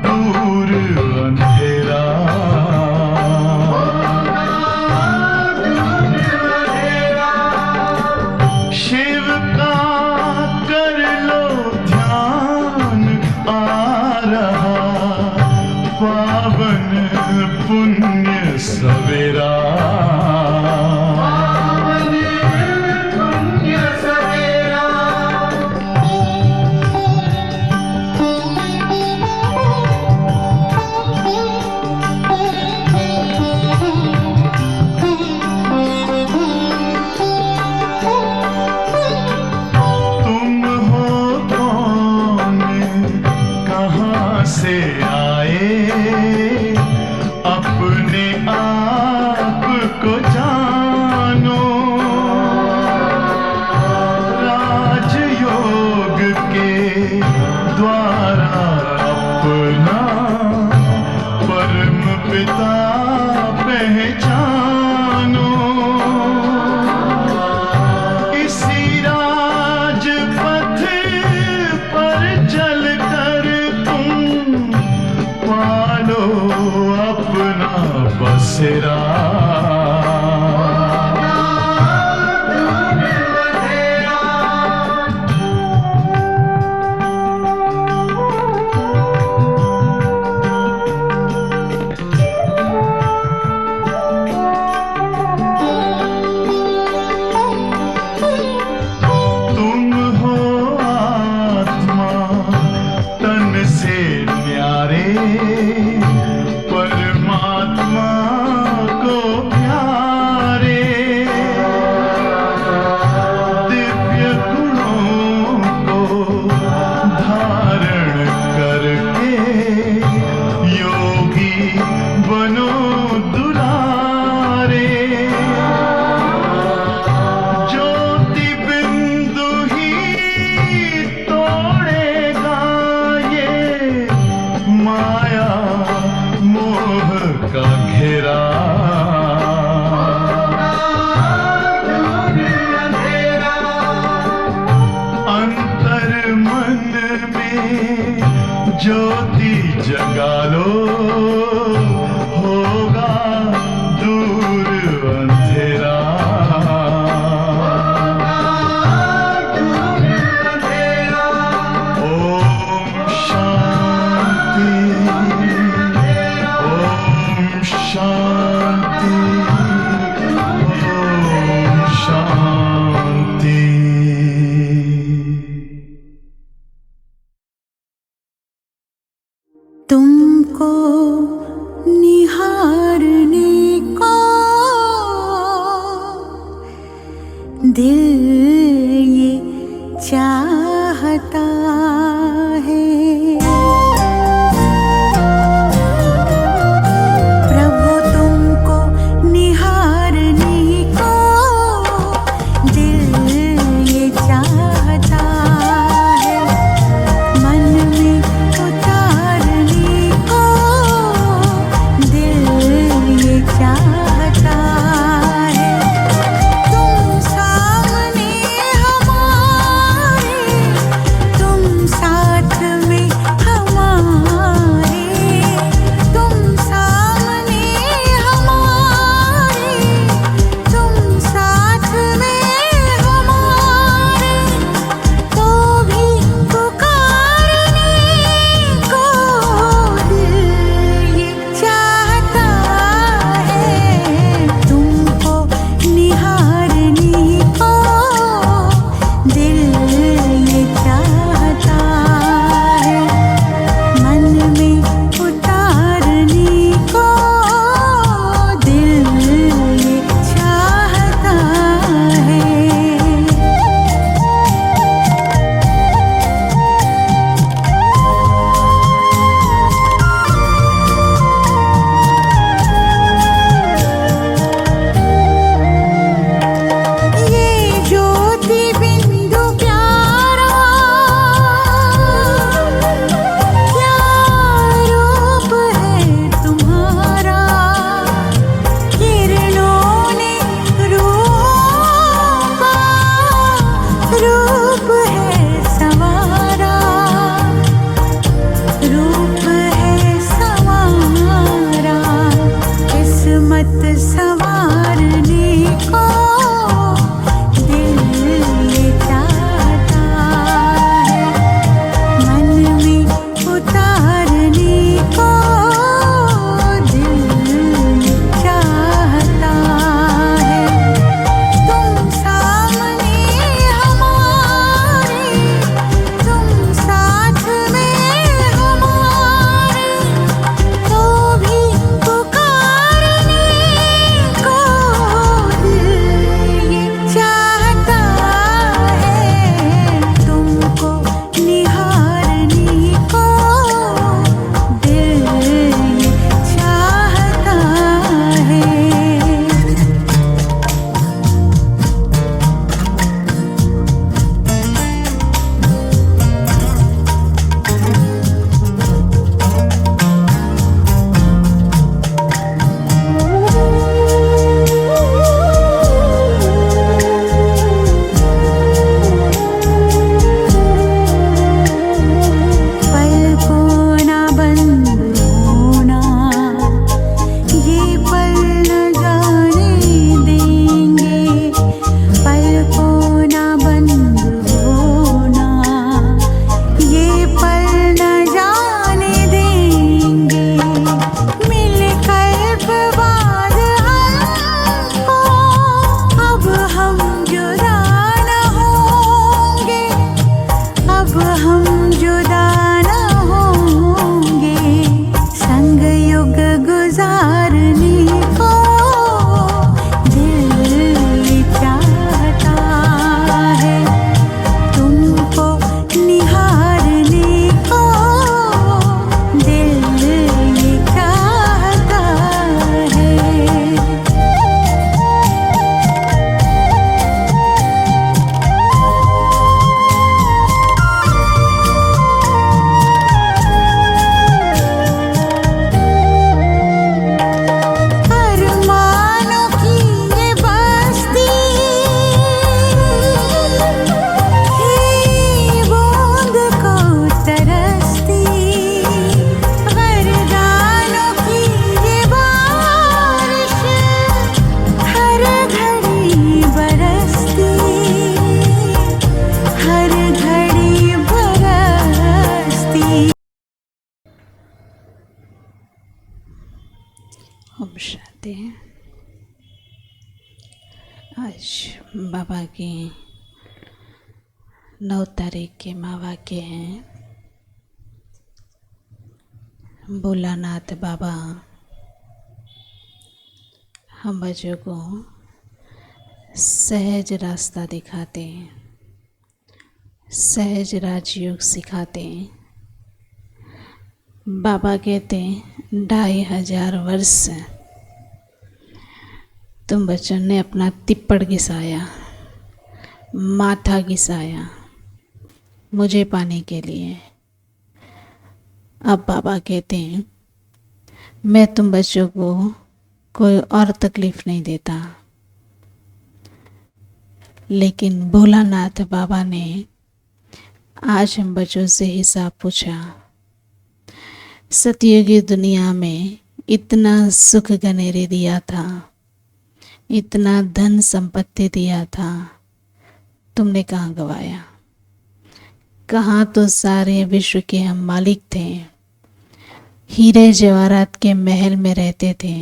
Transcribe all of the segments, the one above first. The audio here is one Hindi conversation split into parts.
दूर अंधेरा। शिव का कर लो ध्यान, आ रहा पावन पुण्य सवेरा। से आए अपने आप को जानो, राजयोग के द्वारा अपना परम पिता पहचानो। इसी राजपथ पर चलकर पालो अपना बसेरा। तुम हो आत्मा तन से न्यारे, परमात्मा को प्यारे। दिव्य गुणों को धारण करके योगी बनो दुलारे। ज्योति बिंदु ही तोड़ेगा ये माया मोह का घेरा। अंतर मन में ज्योति जगा लो, होगा दूर अंधेरा। ओम शांति, ओम शांति, ओम शांति। तुमको निहारने को दिल ये चाहता है। प्रभु तुमको निहारने को दिल ये चाहता है। मन में उतारने को दिल ये चाहता है। तुम सामने ओम शांति। आज बाबा की 9 तारीख के महावाक्य हैं। भोलानाथ बाबा हम बच्चों को सहज रास्ता दिखाते हैं, सहज राजयोग सिखाते हैं। बाबा कहते हैं 2500 वर्ष तुम बच्चों ने अपना तिप्पड़ घिसाया, माथा घिसाया मुझे पाने के लिए। अब बाबा कहते हैं मैं तुम बच्चों को कोई और तकलीफ़ नहीं देता, लेकिन भोलानाथ बाबा ने आज हम बच्चों से हिसाब पूछा। सतयुगी दुनिया में इतना सुख गनेरे दिया था, इतना धन संपत्ति दिया था, तुमने कहाँ गवाया? कहाँ तो सारे विश्व के हम मालिक थे, हीरे जवाहरात के महल में रहते थे,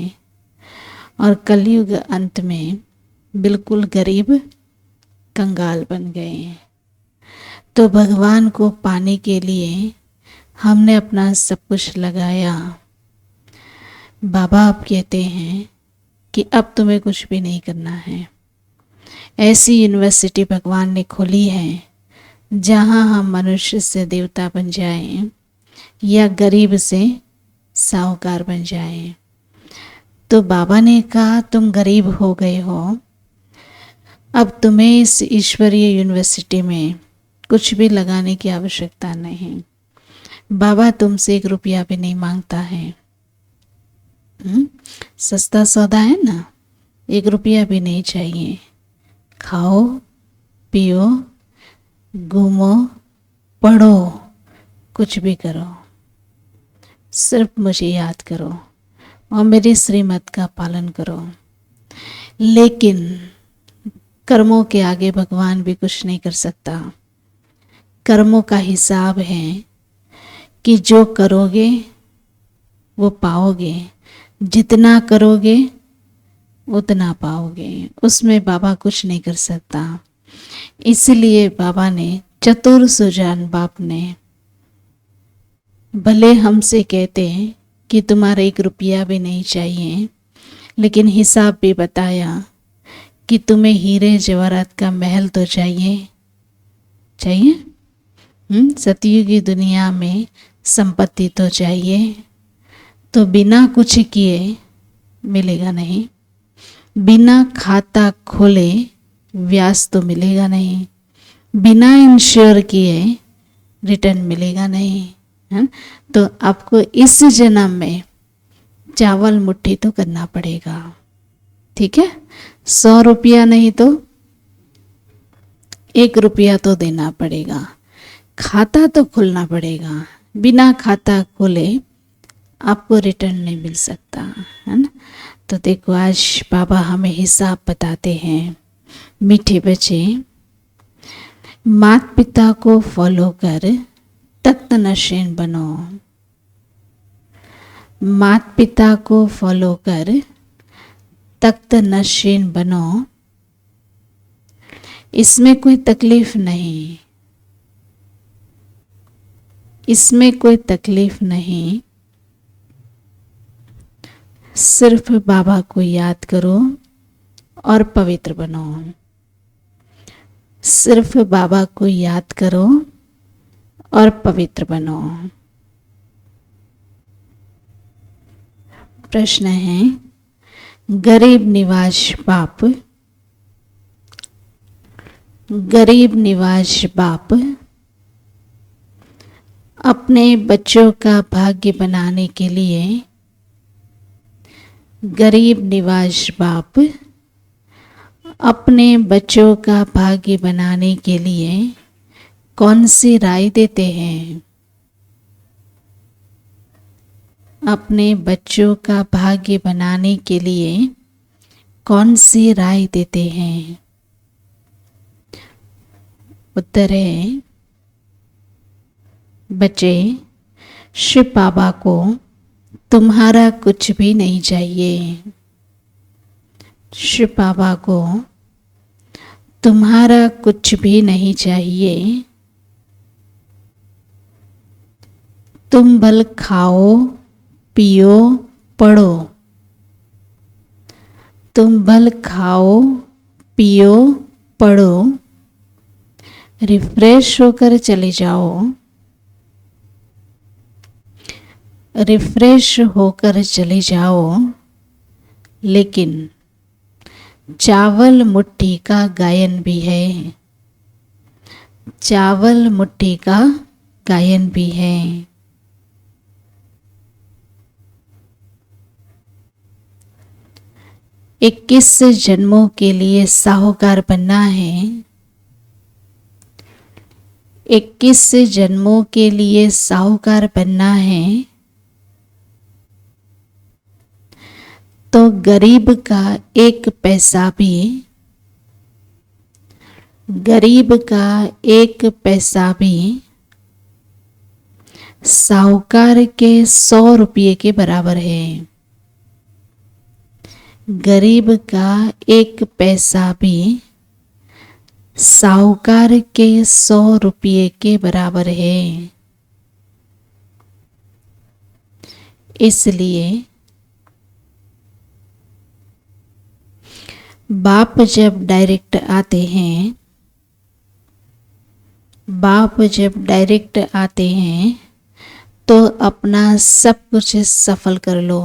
और कलयुग अंत में बिल्कुल गरीब कंगाल बन गए। तो भगवान को पाने के लिए हमने अपना सब कुछ लगाया। बाबा अब कहते हैं कि अब तुम्हें कुछ भी नहीं करना है। ऐसी यूनिवर्सिटी भगवान ने खोली है जहाँ हम मनुष्य से देवता बन जाएं या गरीब से साहूकार बन जाएं। तो बाबा ने कहा तुम गरीब हो गए हो, अब तुम्हें इस ईश्वरीय यूनिवर्सिटी में कुछ भी लगाने की आवश्यकता नहीं। बाबा तुमसे 1 रुपया भी नहीं मांगता है। सस्ता सौदा है ना, 1 रुपया भी नहीं चाहिए। खाओ पियो, घूमो, पढ़ो, कुछ भी करो, सिर्फ मुझे याद करो और मेरी श्रीमत का पालन करो। लेकिन कर्मों के आगे भगवान भी कुछ नहीं कर सकता। कर्मों का हिसाब है कि जो करोगे वो पाओगे, जितना करोगे उतना पाओगे। उसमें बाबा कुछ नहीं कर सकता। इसलिए बाबा ने चतुर सुजान बाप ने भले हमसे कहते हैं कि तुम्हारा 1 रुपया भी नहीं चाहिए, लेकिन हिसाब भी बताया कि तुम्हें हीरे जवाहरात का महल तो चाहिए। सतयुगी दुनिया में संपत्ति तो चाहिए। तो बिना कुछ किए मिलेगा नहीं, बिना खाता खोले व्यास तो मिलेगा नहीं, बिना इंश्योर किए रिटर्न मिलेगा नहीं है। तो आपको इस जन्म में चावल मुट्ठी तो करना पड़ेगा, ठीक है। 100 रुपया नहीं तो 1 रुपया तो देना पड़ेगा, खाता तो खोलना पड़ेगा। बिना खाता खोले आपको रिटर्न नहीं मिल सकता, है ना। तो देखो आज बाबा हमें हिसाब बताते हैं। मीठे बच्चे, माता पिता को फॉलो कर तख्त नशीन बनो। माता पिता को फॉलो कर तख्त नशीन बनो। इसमें कोई तकलीफ नहीं, इसमें कोई तकलीफ नहीं। सिर्फ बाबा को याद करो और पवित्र बनो। सिर्फ बाबा को याद करो और पवित्र बनो। प्रश्न है, गरीब निवाज बाप, गरीब निवाज बाप अपने बच्चों का भाग्य बनाने के लिए, गरीब निवाज बाप अपने बच्चों का भाग्य बनाने के लिए कौन सी राय देते हैं? अपने बच्चों का भाग्य बनाने के लिए कौन सी राय देते हैं? उत्तर है, बच्चे शिव बाबा को तुम्हारा कुछ भी नहीं चाहिए। शिव बाबा को तुम्हारा कुछ भी नहीं चाहिए। तुम बल खाओ, पियो, पढ़ो। तुम बल खाओ, पियो, पढ़ो। रिफ्रेश होकर चले जाओ। रिफ्रेश होकर चले जाओ। लेकिन चावल मुट्ठी का गायन भी है। चावल मुट्ठी का गायन भी है। 21 जन्मों के लिए साहूकार बनना है। 21 जन्मों के लिए साहूकार बनना है। तो गरीब का एक पैसा भी, गरीब का एक पैसा भी साहूकार के 100 रुपये के बराबर है। गरीब का एक पैसा भी साहूकार के 100 रुपये के बराबर है। इसलिए बाप जब डायरेक्ट आते हैं, बाप जब डायरेक्ट आते हैं तो अपना सब कुछ सफल कर लो।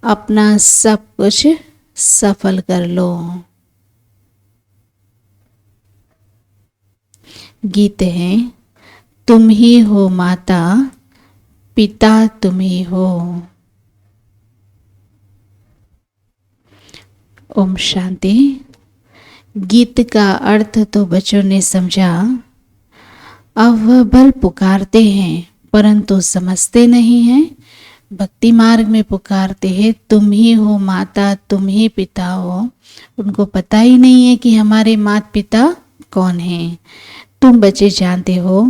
अपना सब कुछ सफल कर लो। गीत है, तुम ही हो माता, पिता तुम ही हो। ओम शांति। गीत का अर्थ तो बच्चों ने समझा। अब वह बल पुकारते हैं परंतु समझते नहीं हैं। भक्ति मार्ग में पुकारते हैं, तुम ही हो माता, तुम ही पिता हो। उनको पता ही नहीं है कि हमारे माता पिता कौन हैं। तुम बच्चे जानते हो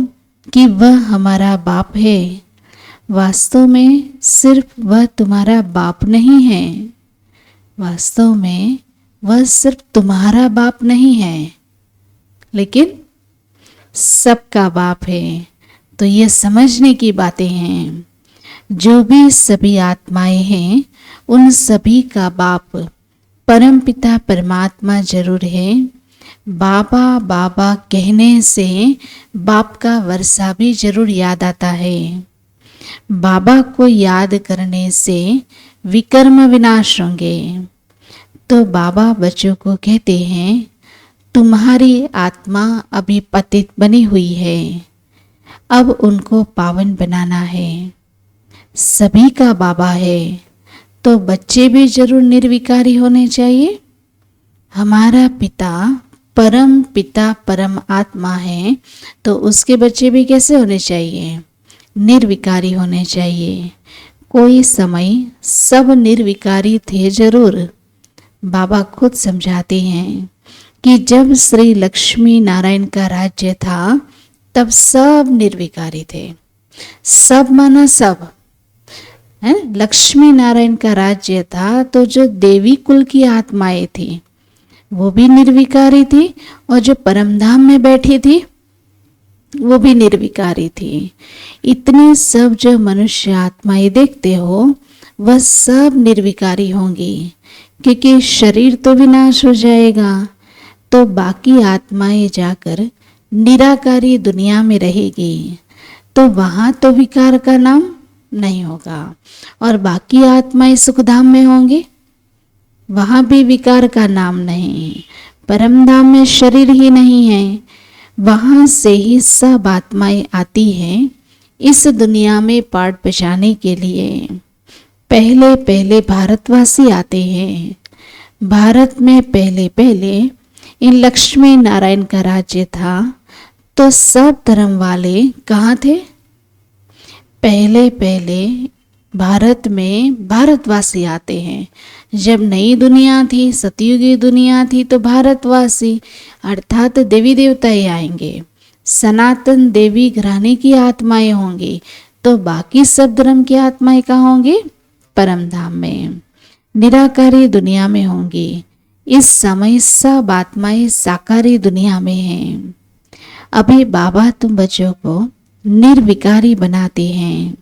कि वह हमारा बाप है। वास्तव में सिर्फ वह तुम्हारा बाप नहीं है। वास्तव में वह सिर्फ तुम्हारा बाप नहीं है, लेकिन सबका बाप है। तो ये समझने की बातें हैं। जो भी सभी आत्माएं हैं उन सभी का बाप परमपिता परमात्मा जरूर है। बाबा बाबा कहने से बाप का वर्षा भी जरूर याद आता है। बाबा को याद करने से विकर्म विनाश होंगे। तो बाबा बच्चों को कहते हैं, तुम्हारी आत्मा अभी पतित बनी हुई है, अब उनको पावन बनाना है। सभी का बाबा है तो बच्चे भी जरूर निर्विकारी होने चाहिए। हमारा पिता परम आत्मा है तो उसके बच्चे भी कैसे होने चाहिए? निर्विकारी होने चाहिए। कोई समय सब निर्विकारी थे जरूर। बाबा खुद समझाते हैं कि जब श्री लक्ष्मी नारायण का राज्य था तब सब निर्विकारी थे। सब माना सब है। लक्ष्मी नारायण का राज्य था तो जो देवी कुल की आत्माएं थी वो भी निर्विकारी थी, और जो परमधाम में बैठी थी वो भी निर्विकारी थी। इतनी सब जो मनुष्य आत्माएं देखते हो वह सब निर्विकारी होंगी, क्योंकि शरीर तो विनाश हो जाएगा। तो बाकी आत्माएं जाकर निराकारी दुनिया में रहेगी, तो वहाँ तो विकार का नाम नहीं होगा। और बाकी आत्माएं सुखधाम में होंगी, वहाँ भी विकार का नाम नहीं। परमधाम में शरीर ही नहीं है, वहाँ से ही सब आत्माएं आती हैं इस दुनिया में पाठ बजाने के लिए। पहले पहले भारतवासी आते हैं। भारत में पहले पहले इन लक्ष्मी नारायण का राज्य था, तो सब धर्म वाले कहाँ थे? पहले पहले भारत में भारतवासी आते हैं। जब नई दुनिया थी, सतयुगी दुनिया थी, तो भारतवासी अर्थात देवी देवता ही आएंगे। सनातन देवी घराने की आत्माएं होंगी, तो बाकी सब धर्म की आत्माएं कहाँ होंगी? परम धाम में, निराकारी दुनिया में होंगी। इस समय सब आत्माएं साकारी दुनिया में हैं। अभी बाबा तुम बच्चों को निर्विकारी बनाते हैं।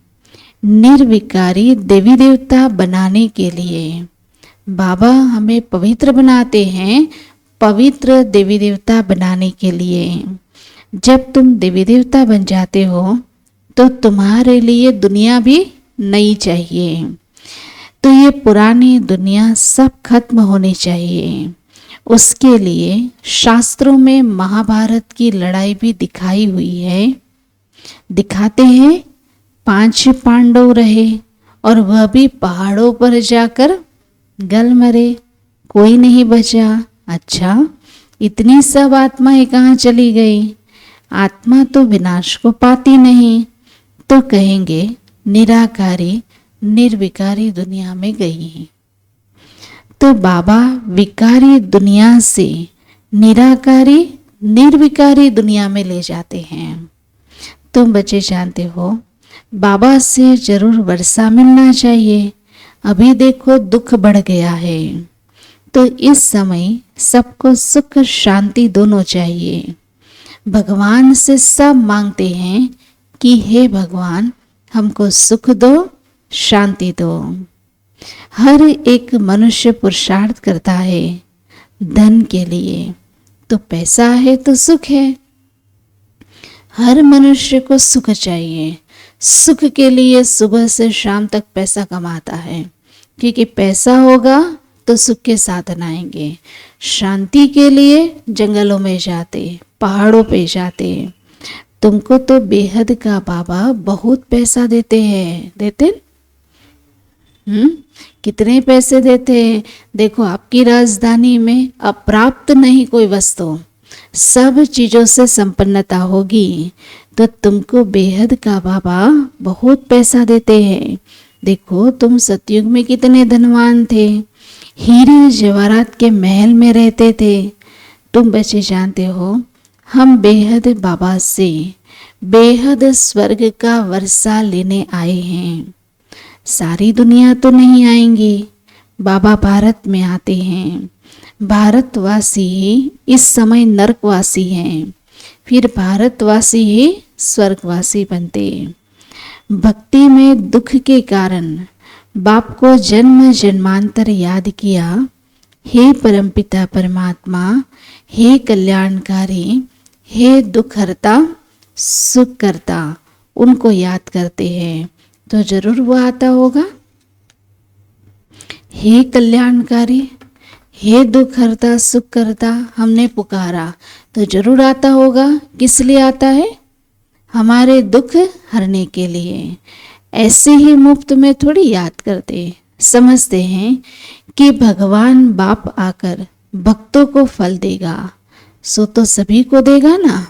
निर्विकारी देवी देवता बनाने के लिए बाबा हमें पवित्र बनाते हैं, पवित्र देवी देवता बनाने के लिए। जब तुम देवी देवता बन जाते हो तो तुम्हारे लिए दुनिया भी नई चाहिए। तो ये पुरानी दुनिया सब खत्म होनी चाहिए। उसके लिए शास्त्रों में महाभारत की लड़ाई भी दिखाई हुई है। दिखाते हैं 5 पांडव रहे और वह भी पहाड़ों पर जाकर गल मरे, कोई नहीं बचा। अच्छा, इतनी सब आत्माएं कहाँ चली गई? आत्मा तो विनाश को पाती नहीं, तो कहेंगे निराकारी निर्विकारी दुनिया में गई। तो बाबा विकारी दुनिया से निराकारी निर्विकारी दुनिया में ले जाते हैं। तुम बच्चे जानते हो बाबा से जरूर वर्षा मिलना चाहिए। अभी देखो दुख बढ़ गया है, तो इस समय सबको सुख शांति दोनों चाहिए। भगवान से सब मांगते हैं कि हे भगवान हमको सुख दो, शांति दो। हर एक मनुष्य पुरुषार्थ करता है धन के लिए, तो पैसा है तो सुख है। हर मनुष्य को सुख चाहिए। सुख के लिए सुबह से शाम तक पैसा कमाता है, क्योंकि पैसा होगा तो सुख के साधन आएंगे। शांति के लिए जंगलों में जाते, पहाड़ों पे जाते। तुमको तो बेहद का बाबा बहुत पैसा देते हैं। देते कितने पैसे देते हैं? देखो आपकी राजधानी में अप्राप्त नहीं कोई वस्तु, सब चीजों से संपन्नता होगी। तो तुमको बेहद का बाबा बहुत पैसा देते हैं। देखो तुम सतयुग में कितने धनवान थे, हीरे जवाहरात के महल में रहते थे। तुम बच्चे जानते हो हम बेहद बाबा से बेहद स्वर्ग का वर्षा लेने आए हैं। सारी दुनिया तो नहीं आएंगी, बाबा भारत में आते हैं। भारतवासी ही इस समय नरकवासी हैं, फिर भारतवासी ही स्वर्गवासी बनते। भक्ति में दुख के कारण बाप को जन्म जन्मांतर याद किया। हे परमपिता परमात्मा, हे कल्याणकारी, हे दुखहर्ता सुखकर्ता, उनको याद करते हैं तो जरूर वो आता होगा। हे कल्याणकारी, हे दुखहर्ता सुखकर्ता, हमने पुकारा तो जरूर आता होगा। किस लिए आता है? हमारे दुख हरने के लिए। ऐसे ही मुफ्त में थोड़ी याद करते, समझते हैं कि भगवान बाप आकर भक्तों को फल देगा, सो तो सभी को देगा ना।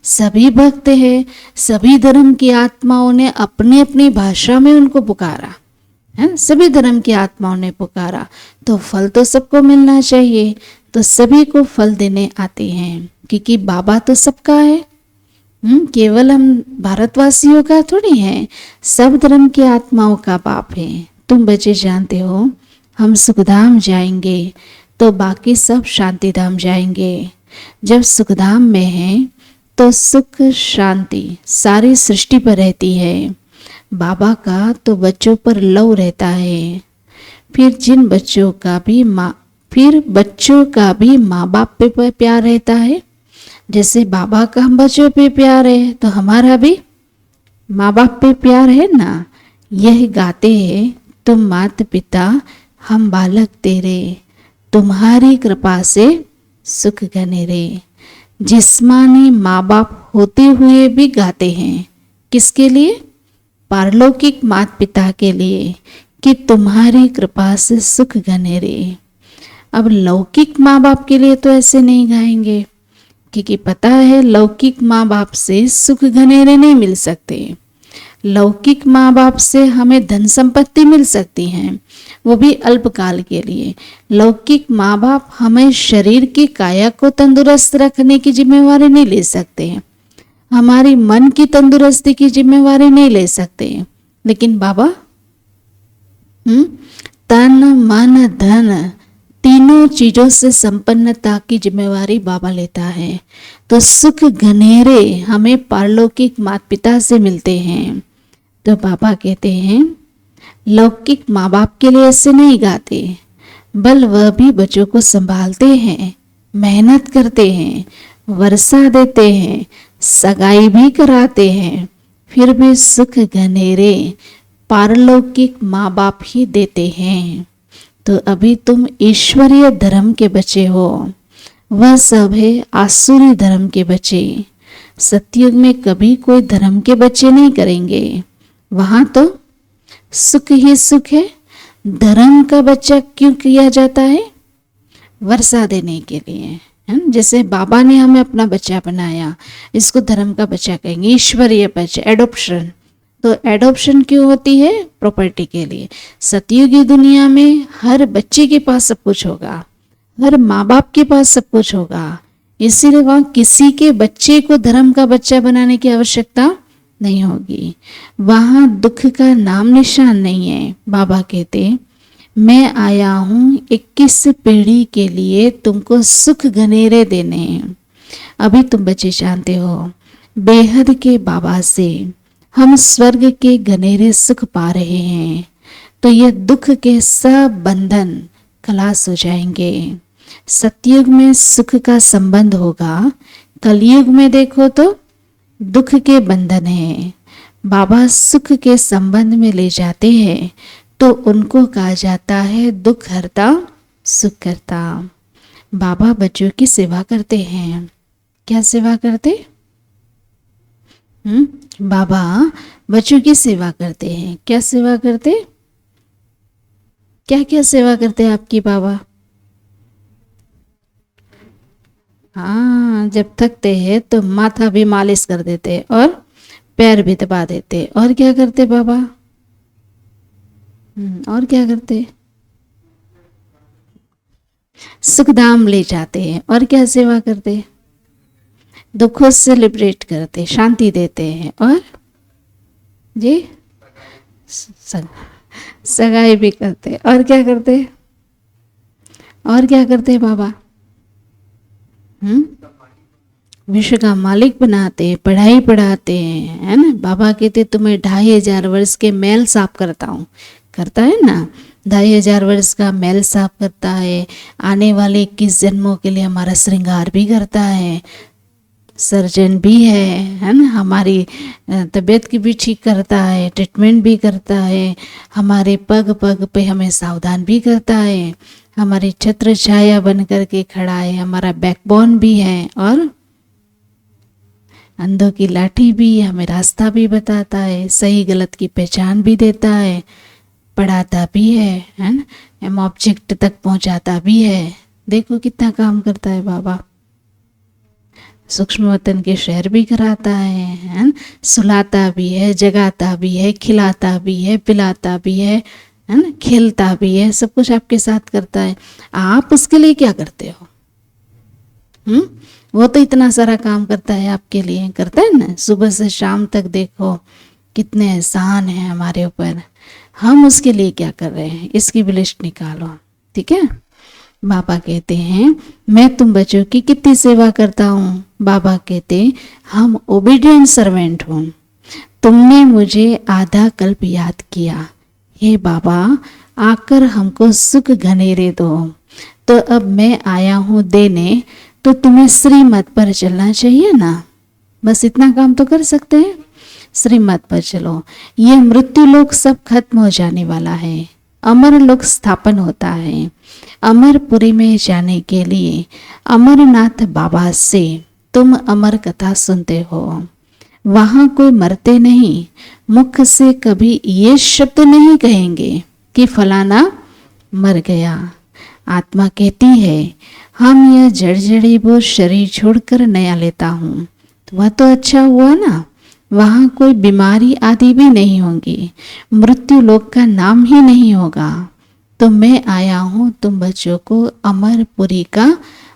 सभी भक्त हैं, सभी धर्म की आत्माओं ने अपनी अपनी भाषा में उनको पुकारा है। सभी धर्म की आत्माओं ने पुकारा तो फल तो सबको मिलना चाहिए। तो सभी को फल देने आते हैं, क्योंकि बाबा तो सबका है। केवल हम भारतवासियों का थोड़ी है, सब धर्म की आत्माओं का बाप है। तुम बच्चे जानते हो हम सुखधाम जाएंगे तो बाकी सब शांतिधाम जाएंगे। जब सुखधाम में हैं तो सुख शांति सारी सृष्टि पर रहती है। बाबा का तो बच्चों पर लव रहता है। फिर जिन बच्चों का भी माँ बाप पे प्यार रहता है। जैसे बाबा का हम बच्चों पे प्यार है, तो हमारा भी माँ बाप पे प्यार है ना। यह गाते हैं तुम माता पिता हम बालक तेरे, तुम्हारी कृपा से सुख घने रे। जिस्मानी माँ बाप होते हुए भी गाते हैं। किसके लिए? पारलौकिक माता पिता के लिए, कि तुम्हारी कृपा से सुख घने रे। अब लौकिक माँ बाप के लिए तो ऐसे नहीं गाएंगे, क्योंकि पता है लौकिक माँ बाप से सुख घनेरे नहीं मिल सकते। लौकिक माँ बाप से हमें धन संपत्ति मिल सकती हैं, वो भी अल्पकाल के लिए। लौकिक माँ बाप हमें शरीर की काया को तंदुरुस्त रखने की जिम्मेवारी नहीं ले सकते हैं। हमारी मन की तंदुरुस्ती की जिम्मेवारी नहीं ले सकते, लेकिन बाबा तन मन धन तीनों चीजों से संपन्नता की जिम्मेवारी बाबा लेता है। तो सुख घनेरे हमें पारलौकिक माता पिता से मिलते हैं। तो बाबा कहते हैं लौकिक माँ बाप के लिए ऐसे नहीं गाते, बल वह भी बच्चों को संभालते हैं, मेहनत करते हैं, वर्षा देते हैं, सगाई भी कराते हैं, फिर भी सुख घनेरे पारलौकिक माँ बाप ही देते हैं। तो अभी तुम ईश्वरीय धर्म के बच्चे हो, वह सब है आसुरी धर्म के बच्चे। सतयुग में कभी कोई धर्म के बच्चे नहीं करेंगे, वहां तो सुख ही सुख है। धर्म का बच्चा क्यों किया जाता है? वर्षा देने के लिए, है ना? जैसे बाबा ने हमें अपना बच्चा बनाया, इसको धर्म का बच्चा कहेंगे, ईश्वरीय बच्चा, एडॉप्शन। तो एडॉप्शन क्यों होती है? प्रॉपर्टी के लिए। सतयुगी दुनिया में हर बच्चे के पास सब कुछ होगा, हर माँ बाप के पास सब कुछ होगा, इसीलिए वहां किसी के बच्चे को धर्म का बच्चा बनाने की आवश्यकता नहीं होगी। वहां दुख का नाम निशान नहीं है। बाबा कहते मैं आया हूं 21 पीढ़ी के लिए तुमको सुख घनेरे देने हैं। अभी तुम बच्चे जानते हो बेहद के बाबा से हम स्वर्ग के घनेरे सुख पा रहे हैं, तो ये दुख के सब बंधन खलास हो जाएंगे। सतयुग में सुख का संबंध होगा, कलयुग में देखो तो दुख के बंधन है। बाबा सुख के संबंध में ले जाते हैं तो उनको कहा जाता है दुख हरता सुख करता। बाबा बच्चों की सेवा करते हैं। क्या सेवा करते? बाबा बच्चों की सेवा करते हैं। क्या सेवा करते? क्या क्या सेवा करते हैं आपकी बाबा? हाँ, जब थकते हैं तो माथा भी मालिश कर देते और पैर भी दबा देते। और क्या करते बाबा? और क्या करते? सुखधाम ले जाते हैं। और क्या सेवा करते? दुखों से लिबरेट करते, शांति देते हैं। और जी सगाई भी करते। और क्या करते? और क्या करते बाबा? विश्व का मालिक बनाते, पढ़ाई पढ़ाते हैं, है ना? बाबा कहते तुम्हें 2500 वर्ष के मैल साफ करता हूँ। करता है ना? 2500 वर्ष का मैल साफ करता है। आने वाले 21 जन्मों के लिए हमारा श्रृंगार भी करता है, सर्जन भी है ना? हमारी तबीयत की भी ठीक करता है, ट्रीटमेंट भी करता है, हमारे पग पग पे हमें सावधान भी करता है, हमारी छत्र छाया बन करके खड़ा है, हमारा बैकबोन भी है, और अंधों की लाठी भी, हमें रास्ता भी बताता है, सही गलत की पहचान भी देता है, पढ़ाता भी है ना? हम ऑब्जेक्ट तक पहुंचाता भी है। देखो कितना काम करता है बाबा। सूक्ष्म वतन के शहर भी कराता है ना? सुलाता भी है, जगाता भी है, खिलाता भी है, पिलाता भी है ना? खेलता भी है, सब कुछ आपके साथ करता है। आप उसके लिए क्या करते हो? वो तो इतना सारा काम करता है आपके लिए, करता है ना? सुबह से शाम तक देखो कितने एहसान है हमारे ऊपर, हम उसके लिए क्या कर रहे हैं, इसकी भी लिस्ट निकालो। ठीक है? बाबा कहते हैं मैं तुम बच्चों की कितनी सेवा करता हूँ। बाबा कहते हम ओबीडियंट सर्वेंट हूँ। तुमने मुझे आधा कल्प याद किया, हे बाबा आकर हमको सुख घनेरे दो। तो अब मैं आया हूँ देने, तो तुम्हें श्रीमत पर चलना चाहिए ना? बस इतना काम तो कर सकते हैं, श्रीमत पर चलो। ये मृत्यु लोक सब खत्म हो जाने वाला है, अमर लोक स्थापन होता है। अमरपुरी में जाने के लिए अमरनाथ बाबा से तुम अमर कथा सुनते हो। वहाँ कोई मरते नहीं, मुख से कभी ये शब्द नहीं कहेंगे कि फलाना मर गया। आत्मा कहती है हम यह जड़जड़ी वो शरीर छोड़कर नया लेता हूँ, तो वह तो अच्छा हुआ ना। वहाँ कोई बीमारी आदि भी नहीं होगी, मृत्यु लोक का नाम ही नहीं होगा। तो मैं आया हूँ तुम बच्चों को अमरपुरी का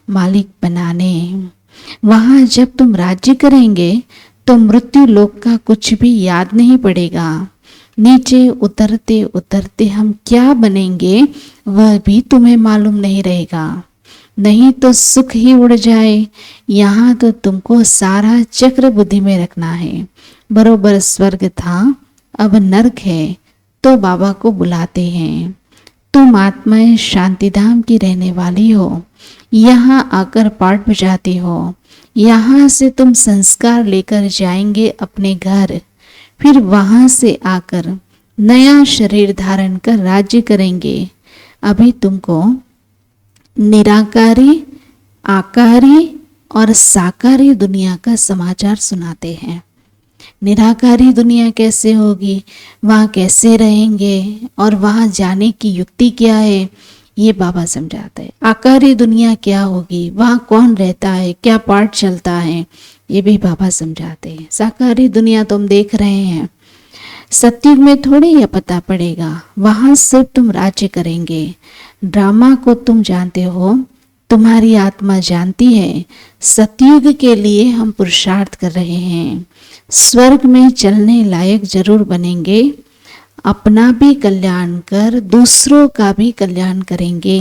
मालिक बनाने। वहाँ जब तुम राज्य करेंगे तो मृत्यु लोक का कुछ भी याद नहीं पड़ेगा। नीचे उतरते उतरते हम क्या बनेंगे वह भी तुम्हें मालूम नहीं रहेगा। नहीं तो सुख ही उड़ जाए। यहाँ तो तुमको सारा चक्र बुद्धि में रखना है। बरोबर स्वर्ग था, अब नरक है, तो बाबा को बुलाते हैं। तुम आत्माएं शांतिधाम की रहने वाली हो, यहाँ आकर पाठ बजाती हो। यहाँ से तुम संस्कार लेकर जाएंगे अपने घर, फिर वहाँ से आकर नया शरीर धारण कर राज्य करेंगे। अभी तुमको निराकारी, आकारी और साकारी दुनिया का समाचार सुनाते हैं। निराकारी दुनिया कैसे होगी, वहाँ कैसे रहेंगे और वहाँ जाने की युक्ति क्या है, ये बाबा समझाते हैं। आकारी दुनिया क्या होगी, वहाँ कौन रहता है, क्या पाठ चलता है, ये भी बाबा समझाते हैं। साकारी दुनिया तो हम देख रहे हैं, सतयुग में थोड़ी यह पता पड़ेगा, वहाँ सिर्फ तुम राज्य करेंगे। ड्रामा को तुम जानते हो, तुम्हारी आत्मा जानती है। सतयुग के लिए हम पुरुषार्थ कर रहे हैं। स्वर्ग में चलने लायक जरूर बनेंगे। अपना भी कल्याण कर दूसरों का भी कल्याण करेंगे।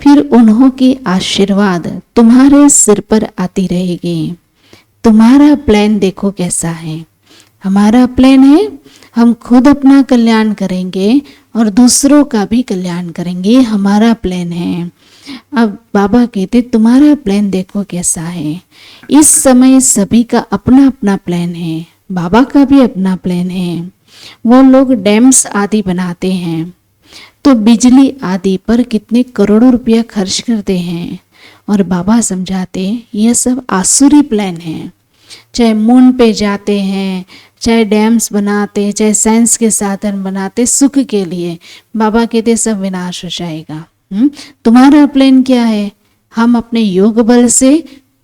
फिर उन्हों की आशीर्वाद तुम्हारे सिर पर आती रहेगी। तुम्हारा प्लान देखो कैसा है। हमारा प्लान है हम खुद अपना कल्याण करेंगे और दूसरों का भी कल्याण करेंगे, हमारा प्लान है। अब बाबा कहते तुम्हारा प्लान देखो कैसा है। इस समय सभी का अपना अपना प्लान है, बाबा का भी अपना प्लान है। वो लोग डैम्स आदि बनाते हैं तो बिजली आदि पर कितने करोड़ों रुपया खर्च करते हैं, और बाबा समझाते यह सब आसुरी प्लान है। चाहे मून पे जाते हैं, चाहे डैम्स बनाते, चाहे साइंस के साधन बनाते सुख के लिए, बाबा कहते सब विनाश हो जाएगा। तुम्हारा प्लान क्या है? हम अपने योग बल से,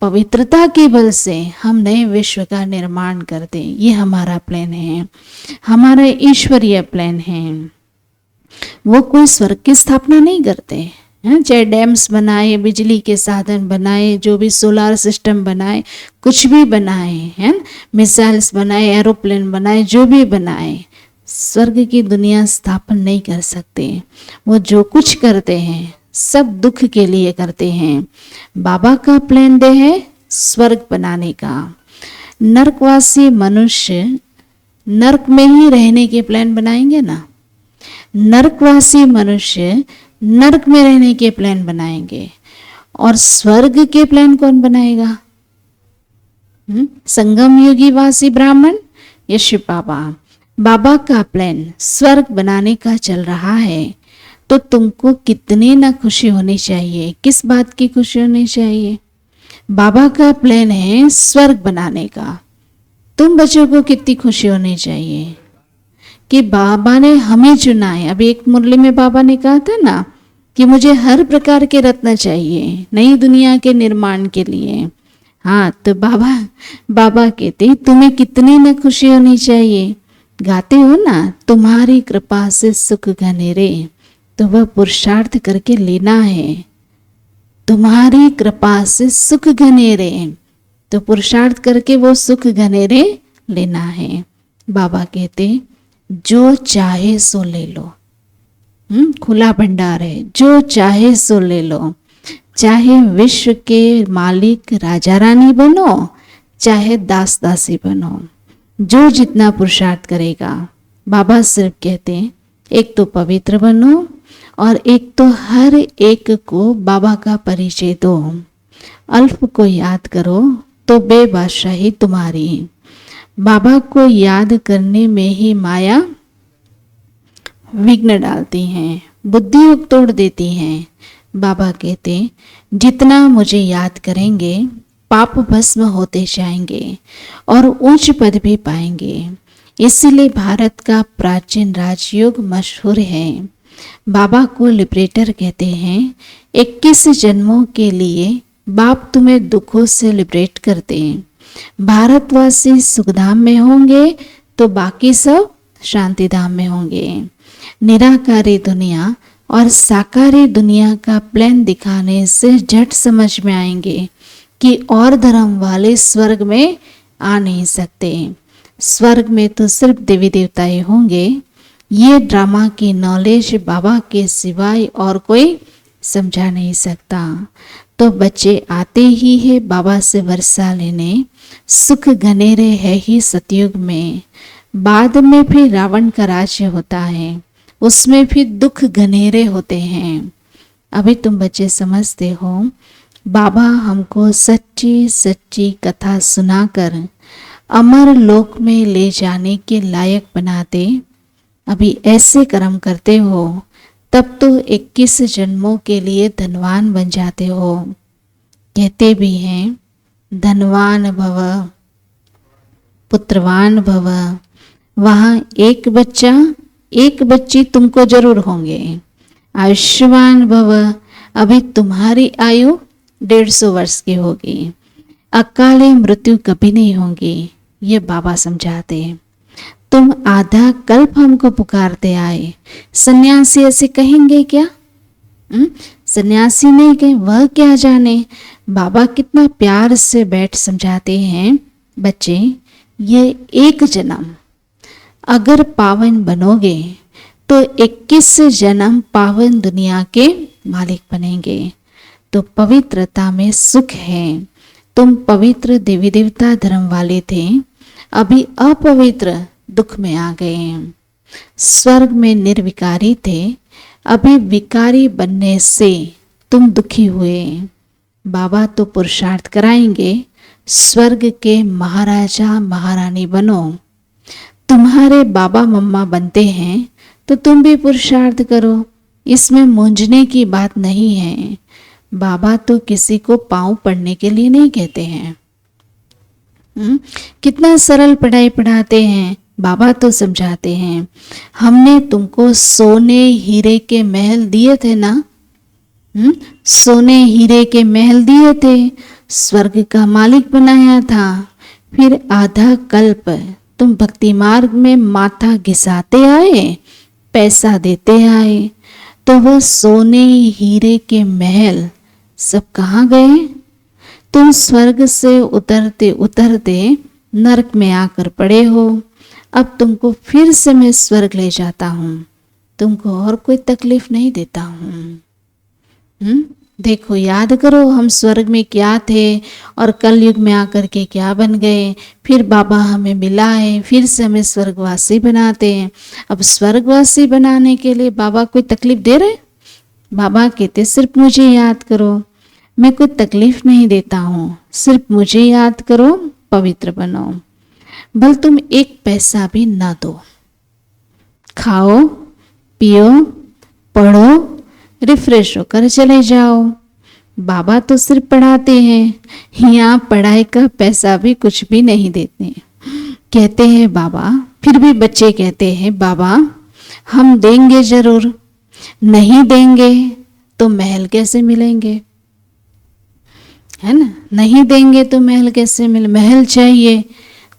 पवित्रता के बल से हम नए विश्व का निर्माण करते, ये हमारा प्लान है, हमारा ईश्वरीय प्लान है। वो कोई स्वर्ग की स्थापना नहीं करते, चाहे डैम्स बनाए, बिजली के साधन बनाए, जो भी सोलार सिस्टम बनाए, कुछ भी बनाए हैं, मिसाइल्स बनाए, एरोप्लेन बनाए, जो भी बनाए, स्वर्ग की दुनिया स्थापन नहीं कर सकते। वो जो कुछ करते हैं सब दुख के लिए करते हैं। बाबा का प्लान दे है स्वर्ग बनाने का। नरकवासी मनुष्य नरक में ही रहने के प्लान बनाएंगे ना। नरकवासी मनुष्य नरक में रहने के प्लान बनाएंगे, और स्वर्ग के प्लान कौन बनाएगा? संगम युगी वासी ब्राह्मण या शिव बाबा। बाबा का प्लान स्वर्ग बनाने का चल रहा है, तो तुमको कितनी ना खुशी होनी चाहिए। किस बात की खुशी होनी चाहिए? बाबा का प्लान है स्वर्ग बनाने का। तुम बच्चों को कितनी खुशी होनी चाहिए कि बाबा ने हमें चुना है। अभी एक मुरली में बाबा ने कहा था ना कि मुझे हर प्रकार के रत्न चाहिए नई दुनिया के निर्माण के लिए। हाँ, तो बाबा कहते तुम्हें कितनी न खुशी होनी चाहिए। गाते हो ना, तुम्हारी कृपा से सुख घनेरे, तो वह पुरुषार्थ करके लेना है। तुम्हारी कृपा से सुख घनेरे, तो पुरुषार्थ करके वो सुख घनेरे लेना है। बाबा कहते जो चाहे सो ले लो। खुला भंडार है, जो चाहे सो ले लो। चाहे विश्व के मालिक राजा रानी बनो, चाहे दास दासी बनो, जो जितना पुरुषार्थ करेगा। बाबा सिर्फ कहते हैं एक तो पवित्र बनो, और एक तो हर एक को बाबा का परिचय दो। अल्प को याद करो तो बेबादशाही तुम्हारी। बाबा को याद करने में ही माया विघ्न डालती हैं, बुद्धि योग तोड़ देती हैं। बाबा कहते जितना मुझे याद करेंगे पाप भस्म होते जाएंगे और उच्च पद भी पाएंगे। इसीलिए भारत का प्राचीन राजयोग मशहूर है। बाबा को लिबरेटर कहते हैं। 21 जन्मों के लिए बाप तुम्हें दुखों से लिबरेट करते हैं। भारतवासी सुखधाम में होंगे तो बाकी सब शांतिधाम में होंगे। निराकारी दुनिया और साकारी दुनिया का प्लान दिखाने से झट समझ में आएंगे कि और धर्म वाले स्वर्ग में आ नहीं सकते। स्वर्ग में तो सिर्फ देवी देवता ही होंगे। ये ड्रामा की नॉलेज बाबा के सिवाय और कोई समझा नहीं सकता। तो बच्चे आते ही है बाबा से वर्षा लेने। सुख घनेरे है ही सतयुग में, बाद में फिर रावण का राज्य होता है, उसमें फिर दुख घनेरे होते हैं। अभी तुम बच्चे समझते हो, बाबा हमको सच्ची सच्ची कथा सुनाकर अमर लोक में ले जाने के लायक बनाते। अभी ऐसे कर्म करते हो तब तो 21 जन्मों के लिए धनवान बन जाते हो। कहते भी हैं धनवान भव पुत्रवान भव। वहाँ एक बच्चा एक बच्ची तुमको जरूर होंगे। आयुष्मान भव, अभी तुम्हारी आयु 150 वर्ष की होगी। अकाले मृत्यु कभी नहीं होगी, ये बाबा समझाते हैं। तुम आधा कल्प हमको पुकारते आए, सन्यासी ऐसे कहेंगे क्या? सन्यासी नहीं कहे, वह क्या जाने। बाबा कितना प्यार से बैठ समझाते हैं, बच्चे ये एक जन्म अगर पावन बनोगे तो 21 जन्म पावन दुनिया के मालिक बनेंगे। तो पवित्रता में सुख है। तुम पवित्र देवी देवता धर्म वाले थे, अभी अपवित्र दुख में आ गए हैं। स्वर्ग में निर्विकारी थे, अभी विकारी बनने से तुम दुखी हुए। बाबा तो पुरुषार्थ कराएंगे, स्वर्ग के महाराजा महारानी बनो। तुम्हारे बाबा मम्मा बनते हैं तो तुम भी पुरुषार्थ करो, इसमें मूंझने की बात नहीं है। बाबा तो किसी को पाँव पड़ने के लिए नहीं कहते हैं। कितना सरल पढ़ाई पढ़ाते हैं। बाबा तो समझाते हैं, हमने तुमको सोने हीरे के महल दिए थे ना, सोने हीरे के महल दिए थे, स्वर्ग का मालिक बनाया था। फिर आधा कल्प तुम भक्ति मार्ग में माथा घिसाते आए, पैसा देते आए, तो वह सोने हीरे के महल सब कहाँ गए? तुम स्वर्ग से उतरते उतरते नरक में आकर पड़े हो। अब तुमको फिर से मैं स्वर्ग ले जाता हूँ, तुमको और कोई तकलीफ नहीं देता हूँ। देखो, याद करो हम स्वर्ग में क्या थे और कल युग में आकर के क्या बन गए। फिर बाबा हमें मिला है, फिर से हमें स्वर्गवासी बनाते हैं। अब स्वर्गवासी बनाने के लिए बाबा कोई तकलीफ दे रहे? बाबा कहते सिर्फ मुझे याद करो, मैं कोई तकलीफ नहीं देता हूँ, सिर्फ मुझे याद करो, पवित्र बनो। भल तुम एक पैसा भी ना दो, खाओ पियो पढ़ो, रिफ्रेश होकर चले जाओ। बाबा तो सिर्फ पढ़ाते हैं, यहाँ पढ़ाई का पैसा भी कुछ भी नहीं देते। कहते हैं बाबा, फिर भी बच्चे कहते हैं बाबा हम देंगे जरूर, नहीं देंगे तो महल कैसे मिलेंगे, है ना? नहीं देंगे तो महल कैसे महल चाहिए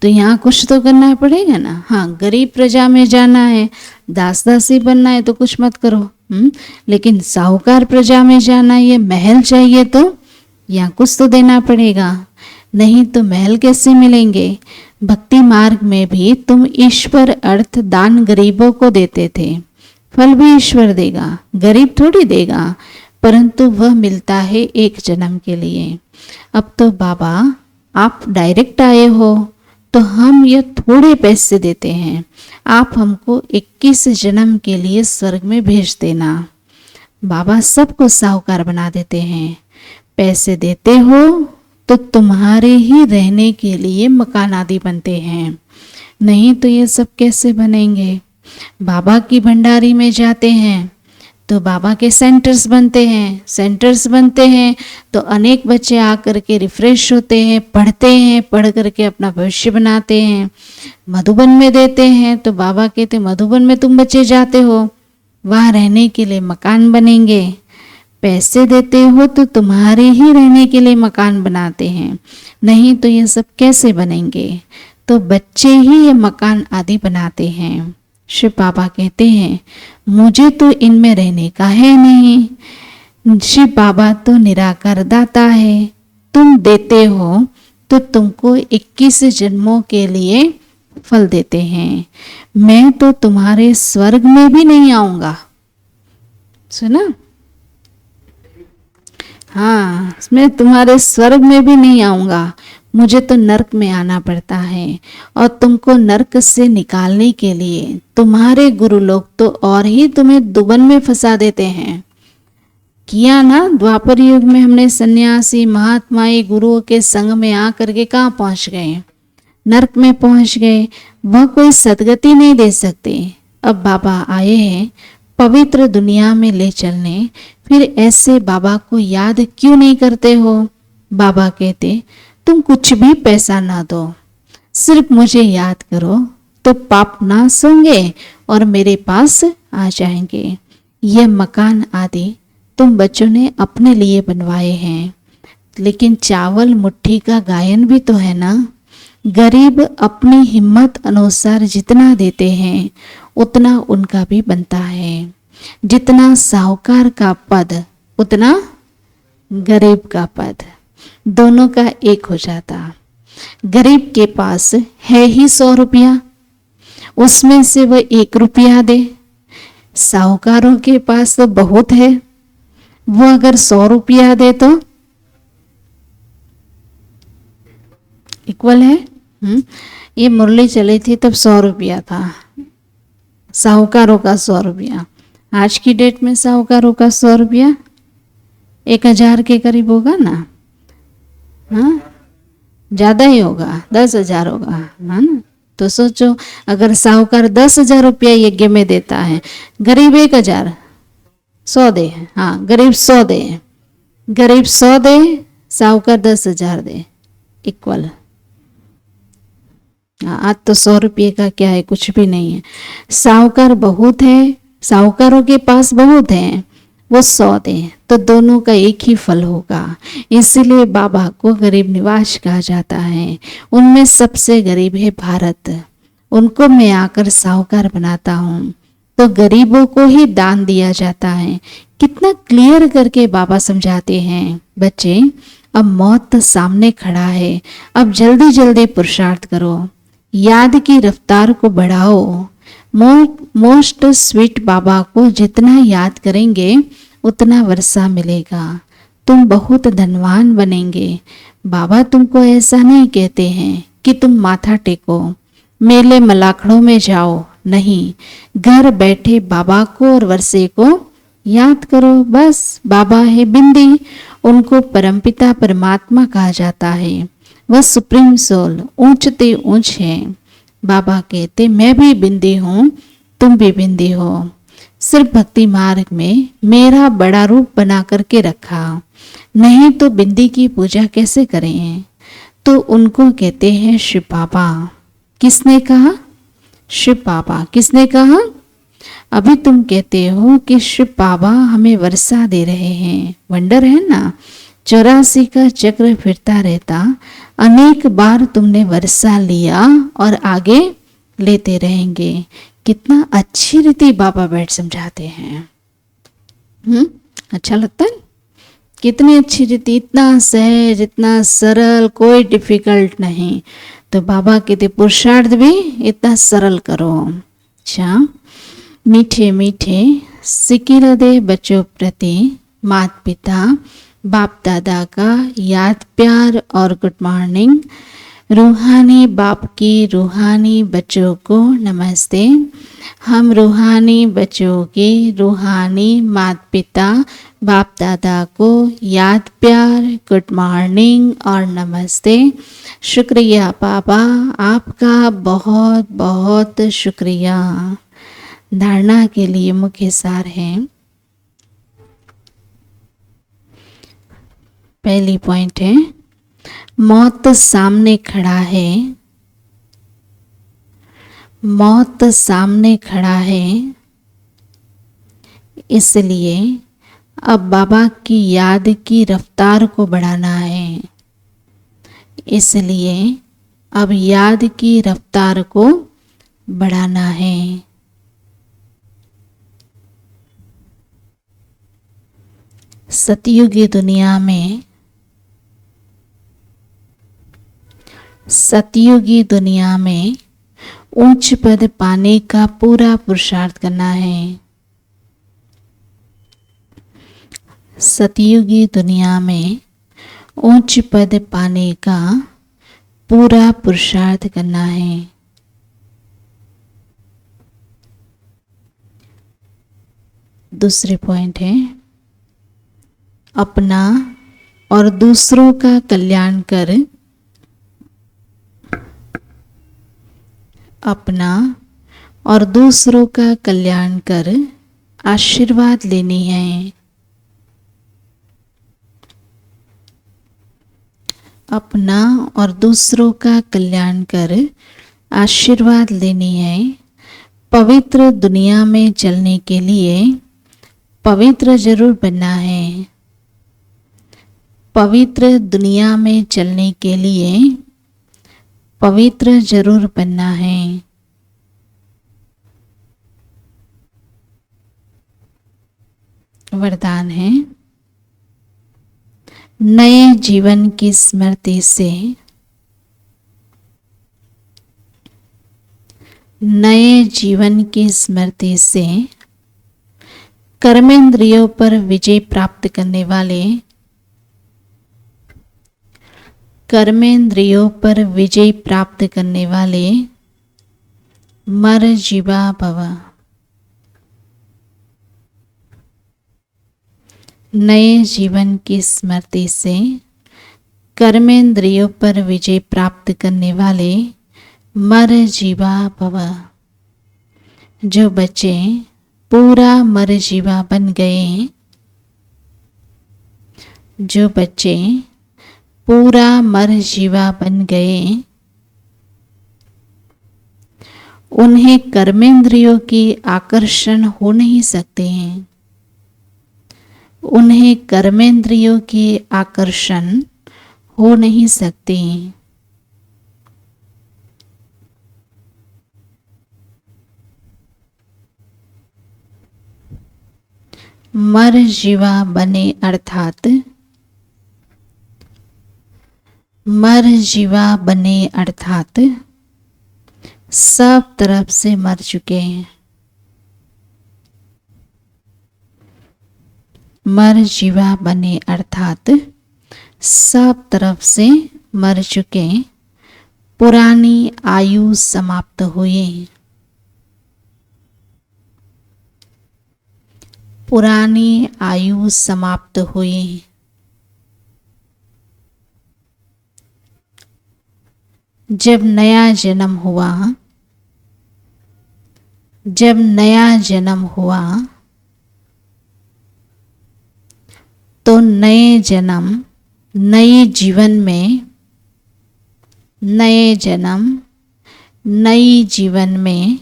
तो यहाँ कुछ तो करना पड़ेगा ना। हाँ, गरीब प्रजा में जाना है, दास दासी बनना है तो कुछ मत करो, लेकिन साहूकार प्रजा में जाना है, ये महल चाहिए तो यहाँ कुछ तो देना पड़ेगा, नहीं तो महल कैसे मिलेंगे। भक्ति मार्ग में भी तुम ईश्वर अर्थ दान गरीबों को देते थे, फल भी ईश्वर देगा, गरीब थोड़ी देगा, परंतु वह मिलता है एक जन्म के लिए। अब तो बाबा आप डायरेक्ट आए हो तो हम ये थोड़े पैसे देते हैं, आप हमको 21 जन्म के लिए स्वर्ग में भेज देना। बाबा सबको साहूकार बना देते हैं। पैसे देते हो तो तुम्हारे ही रहने के लिए मकान आदि बनते हैं, नहीं तो ये सब कैसे बनेंगे। बाबा की भंडारी में जाते हैं तो बाबा के सेंटर्स बनते हैं, सेंटर्स बनते हैं तो अनेक बच्चे आकर के रिफ्रेश होते हैं, पढ़ते हैं, पढ़ करके अपना भविष्य बनाते हैं। मधुबन में देते हैं तो बाबा कहते मधुबन में तुम बच्चे जाते हो, वहाँ रहने के लिए मकान बनेंगे। पैसे देते हो तो तुम्हारे ही रहने के लिए मकान बनाते हैं, नहीं तो ये सब कैसे बनेंगे। तो बच्चे ही ये मकान आदि बनाते हैं। शिव बाबा कहते हैं मुझे तो इनमें रहने का है नहीं। शिव बाबा तो निराकार दाता है, तुम देते हो तो तुमको 21 जन्मों के लिए फल देते हैं। मैं तो तुम्हारे स्वर्ग में भी नहीं आऊंगा। सुना? हाँ, मैं तुम्हारे स्वर्ग में भी नहीं आऊंगा, मुझे तो नरक में आना पड़ता है। और तुमको नरक से निकालने के लिए तुम्हारे गुरु लोग तो और ही तुम्हें दुबन में फंसा देते हैं। किया ना, द्वापर युग में हमने सन्यासी महात्माएं गुरुओं के संग में आकर के कहाँ पहुंच गए? नरक में पहुंच गए। वह कोई सदगति नहीं दे सकते। अब बाबा आए हैं पवित्र दुनिया में ले चलने, फिर ऐसे बाबा को याद क्यों नहीं करते हो? बाबा कहते तुम कुछ भी पैसा ना दो, सिर्फ मुझे याद करो तो पाप नाश होंगे और मेरे पास आ जाएंगे। यह मकान आदि तुम बच्चों ने अपने लिए बनवाए हैं, लेकिन चावल मुट्ठी का गायन भी तो है ना। गरीब अपनी हिम्मत अनुसार जितना देते हैं उतना उनका भी बनता है। जितना साहूकार का पद उतना गरीब का पद, दोनों का एक हो जाता। गरीब के पास है ही 100 रुपया, उसमें से वह 1 रुपया दे। साहूकारों के पास तो बहुत है, वो अगर 100 रुपया दे तो इक्वल है। ये मुरली चली थी तब 100 रुपया था, साहूकारों का 100 रुपया। आज की डेट में साहूकारों का 100 रुपया 1000 के करीब होगा ना। हाँ, ज़्यादा ही होगा, 10,000 होगा, है ना। तो सोचो, अगर साहूकार 10,000 रुपया यज्ञ में देता है, गरीब 1,000, 100 दे। हाँ, गरीब 100 दे, गरीब 100 दे, साहूकार 10,000 दे, इक्वल। आज तो 100 रुपये का क्या है, कुछ भी नहीं है। साहूकार बहुत है, साहूकारों के पास बहुत है, वो 100 दे तो दोनों का एक ही फल होगा। इसीलिए बाबा को गरीब निवास कहा जाता है। उनमें सबसे गरीब है भारत, उनको मैं आकर साहूकार बनाता हूँ, तो गरीबों को ही दान दिया जाता है। कितना क्लियर करके बाबा समझाते हैं। बच्चे, अब मौत सामने खड़ा है, अब जल्दी जल्दी पुरुषार्थ करो, याद की रफ्तार को बढ़ाओ। मोस्ट स्वीट बाबा को जितना याद करेंगे उतना वर्षा मिलेगा, तुम बहुत धनवान बनेंगे। बाबा तुमको ऐसा नहीं कहते हैं कि तुम माथा टेको, मेले मलाखड़ों में जाओ, नहीं, घर बैठे बाबा को और वर्षे को याद करो। बस बाबा है बिंदी, उनको परमपिता परमात्मा कहा जाता है। वह सुप्रीम सोल ऊंचते ऊंच है। बाबा कहते मैं भी बिंदी हूँ, तुम भी बिंदी हो। सिर्फ भक्ति मार्ग में मेरा बड़ा रूप बना करके रखा, नहीं तो बिंदी की पूजा कैसे करें? तो उनको कहते हैं शिव बाबा। किसने कहा? शिव बाबा। किसने कहा? अभी तुम कहते हो कि शिव बाबा हमें वर्षा दे रहे हैं। वंडर है ना, 84 का चक्र फिरता रहता, अनेक बार तुमने वर्षा लिया और आगे लेते रहेंगे। कितना अच्छी रीति बाबा बैठ समझाते हैं। अच्छा लगता है? कितनी अच्छी रीति, इतना सहज, इतना सरल, कोई डिफिकल्ट नहीं। तो बाबा कहते पुरुषार्थ भी इतना सरल करो। अच्छा, मीठे मीठे सिकिर दे बच्चों प्रति माता पिता बाप दादा का याद प्यार और गुड मॉर्निंग। रूहानी बाप की रूहानी बच्चों को नमस्ते। हम रूहानी बच्चों के रूहानी माता पिता बाप दादा को याद प्यार गुड मॉर्निंग और नमस्ते। शुक्रिया बाबा, आपका बहुत बहुत शुक्रिया। धारणा के लिए मुख्य सार है। पहली पॉइंट है, मौत सामने खड़ा है, मौत सामने खड़ा है, इसलिए अब बाबा की याद की रफ्तार को बढ़ाना है। इसलिए अब याद की रफ्तार को बढ़ाना है। सतयुगी दुनिया में सतयुगी दुनिया में उच्च पद पाने का पूरा पुरुषार्थ करना है। सतयुगी दुनिया में उच्च पद पाने का पूरा पुरुषार्थ करना है। दूसरे पॉइंट है, अपना और दूसरों का कल्याण कर, अपना और दूसरों का कल्याण कर आशीर्वाद लेनी है। अपना और दूसरों का कल्याण कर आशीर्वाद लेनी है। पवित्र दुनिया में चलने के लिए पवित्र जरूर बनना है। पवित्र दुनिया में चलने के लिए पवित्र जरूर बनना है। वरदान है, नए जीवन की स्मृति से, नए जीवन की स्मृति से कर्मेंद्रियों पर विजय प्राप्त करने वाले, कर्मेंद्रियों पर विजय प्राप्त करने वाले मर जीवा भव। नए जीवन की स्मृति से कर्मेंद्रियों पर विजय प्राप्त करने वाले मर जीवा भव। जो बच्चे पूरा मर जीवा बन गए, जो बच्चे पूरा मर जीवा बन गए, उन्हें कर्मेंद्रियों की आकर्षण हो नहीं सकते हैं। उन्हें कर्मेंद्रियों की आकर्षण हो नहीं सकते। मर जीवा बने अर्थात, मर जीवा बने अर्थात सब तरफ से मर चुके हैं। मर जीवा बने अर्थात सब तरफ से मर चुके, पुरानी आयु समाप्त हुई। पुरानी आयु समाप्त हुई। जब नया जन्म हुआ, जब नया जन्म हुआ तो नए जन्म, नए जीवन में, नए जन्म, नई जीवन में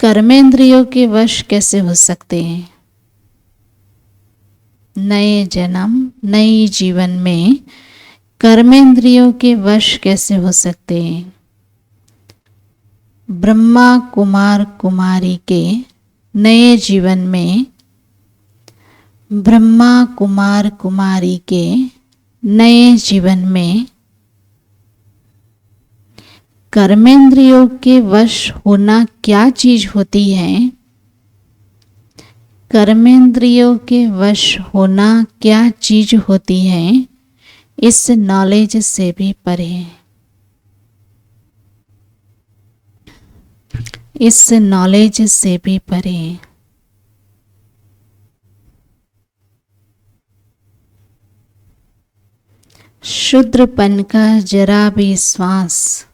कर्मेंद्रियों के वश कैसे हो सकते हैं? नए जन्म, नई जीवन में कर्मेंद्रियों के वश कैसे हो सकते हैं? ब्रह्मा कुमार कुमारी के नए जीवन में, ब्रह्मा कुमार कुमारी के नए जीवन में कर्मेंद्रियों के वश होना क्या चीज होती है? कर्मेंद्रियों के वश होना क्या चीज होती है? इस नॉलेज से भी परे, इस नॉलेज से भी परे। शूद्रपन का जरा भी श्वास,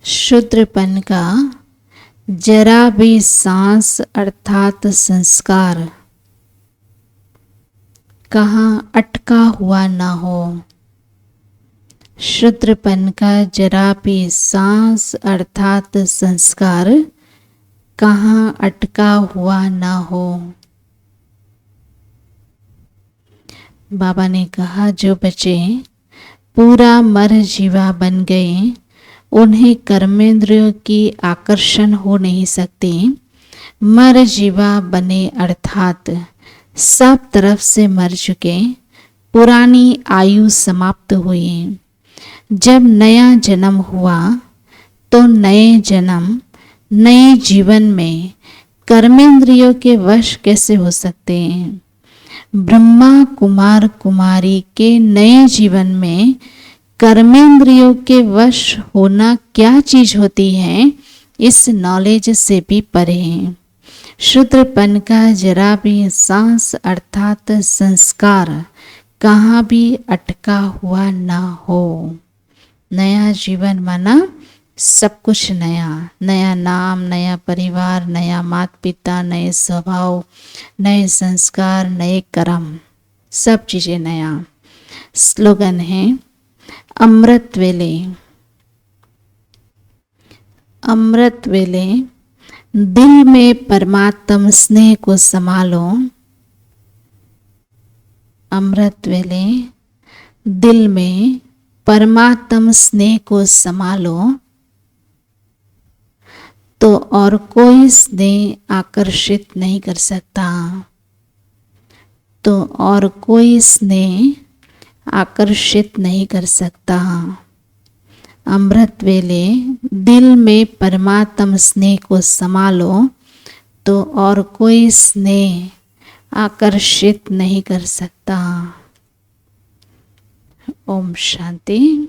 शूद्रपन का जरा भी सांस अर्थात संस्कार कहाँ अटका हुआ ना हो। शूद्रपन का जरा भी सांस अर्थात संस्कार कहाँ अटका हुआ ना हो। बाबा ने कहा, जो बच्चे पूरा मर जीवा बन गए उन्हें कर्मेंद्रियों की आकर्षण हो नहीं सकती। मर जीवा बने अर्थात सब तरफ से मर चुके, पुरानी आयु समाप्त हुई। जब नया जन्म हुआ तो नए जीवन में कर्मेंद्रियों के वश कैसे हो सकते हैं। ब्रह्मा कुमार कुमारी के नए जीवन में कर्मेंद्रियों के वश होना क्या चीज होती है, इस नॉलेज से भी परे हैं। शूद्रपन का जरा भी सांस अर्थात संस्कार कहाँ भी अटका हुआ ना हो। नया जीवन माना सब कुछ नया, नया नाम, नया परिवार, नया माता पिता, नए स्वभाव, नए संस्कार, नए कर्म, सब चीज़ें नया। स्लोगन है अमृत वेले। अमृत वेले दिल में परमात्म स्नेह को संभालो। अमृत वेले दिल में परमात्म स्नेह को संभालो तो और कोई स्नेह आकर्षित नहीं कर सकता। तो और कोई स्नेह आकर्षित नहीं कर सकता। अमृत वेले दिल में परमात्म स्नेह को संभालो तो और कोई स्नेह आकर्षित नहीं कर सकता। ओम शांति।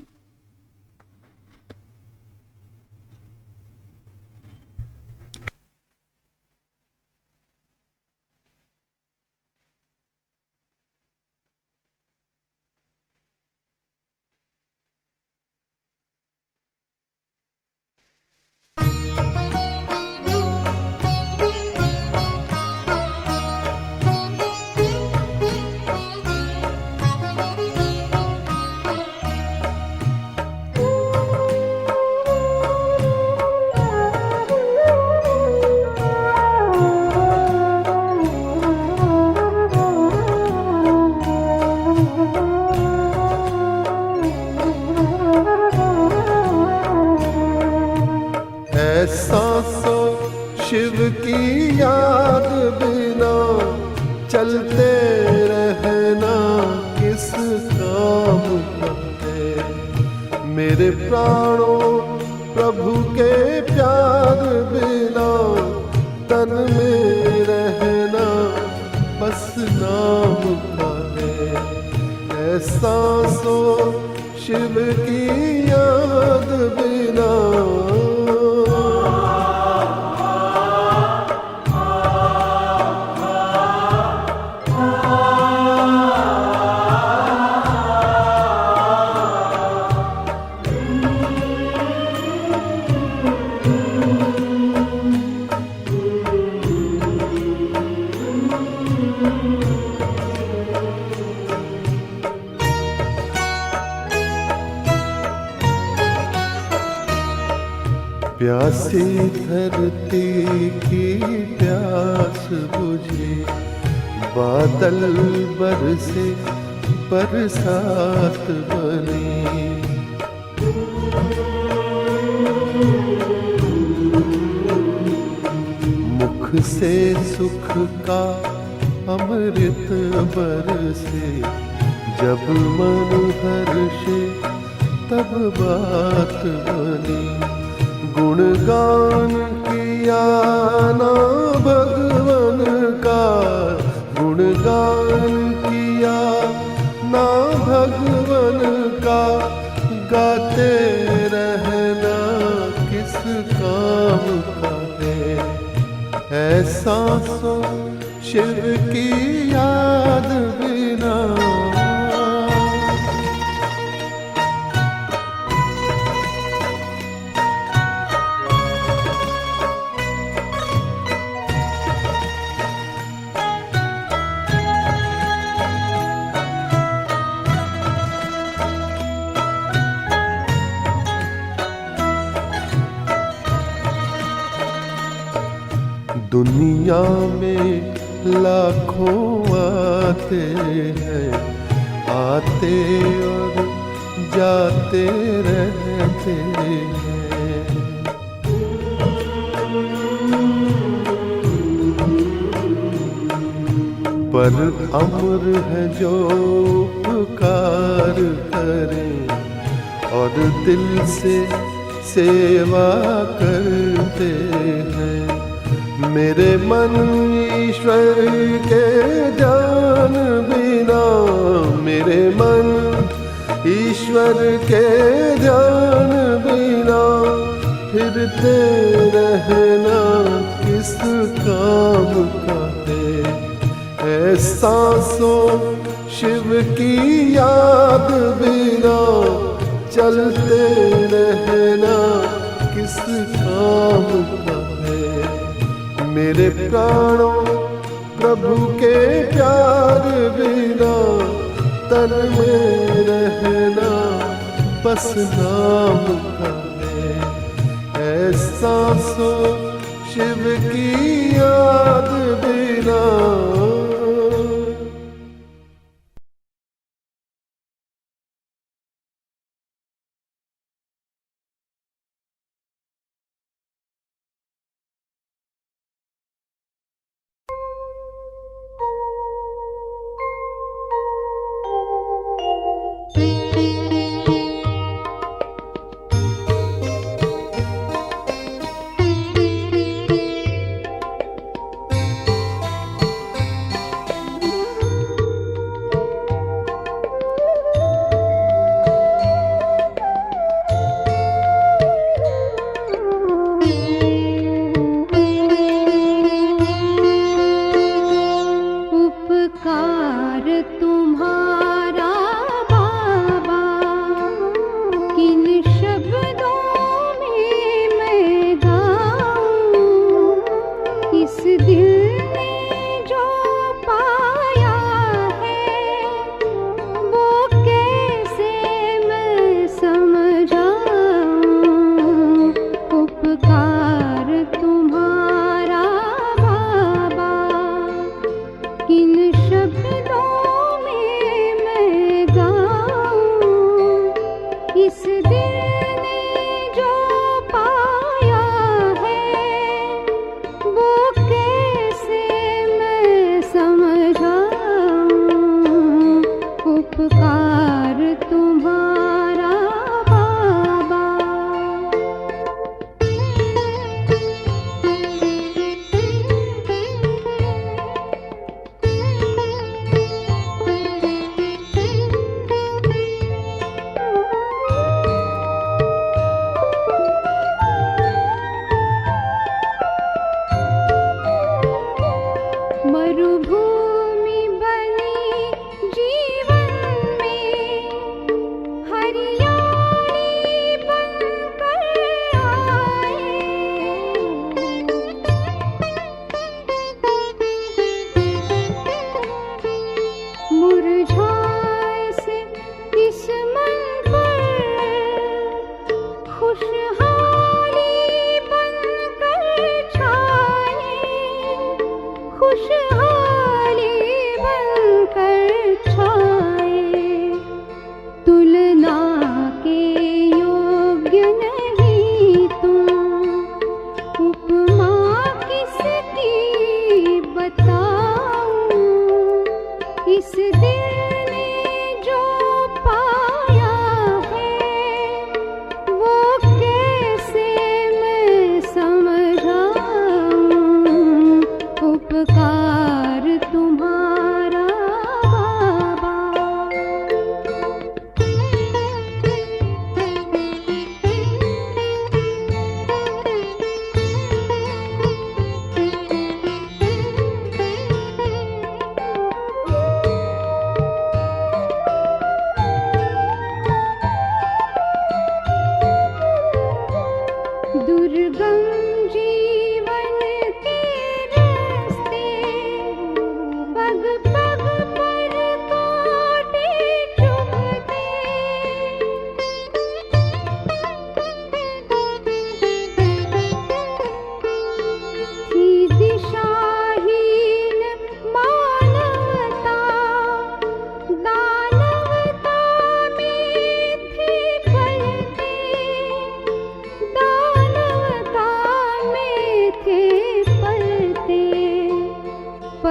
सांसों शिव की याद बिना चलते रहना किस काम का है। मेरे प्राणों प्रभु के प्यार बिना तन में रहना बस नाम का है। सांसों शिव की याद बिना प्यासी धरती की प्यास बुझे, बादल बरसे बरसात बनी। मुख से सुख का अमृत बरसे, जब मन हर्षे तब बात बनी। गुणगान किया ना भगवन का, गुणगान किया ना भगवन का, गाते रहना किस काम का है सांसों शिव की याद बिना। दुनिया में लाखों आते हैं, आते और जाते रहते हैं। पर अमर है जो उपकार करें और दिल से सेवा करते हैं। मेरे मन ईश्वर के ध्यान बिना, मेरे मन ईश्वर के ध्यान बिना फिरते रहना किस काम का है। सांसों शिव की याद बिना चलते रहना किस काम का है। मेरे प्राणों प्रभु के प्यार बिना तन में रहना बस नाम का है। सांसों शिव की याद बिना।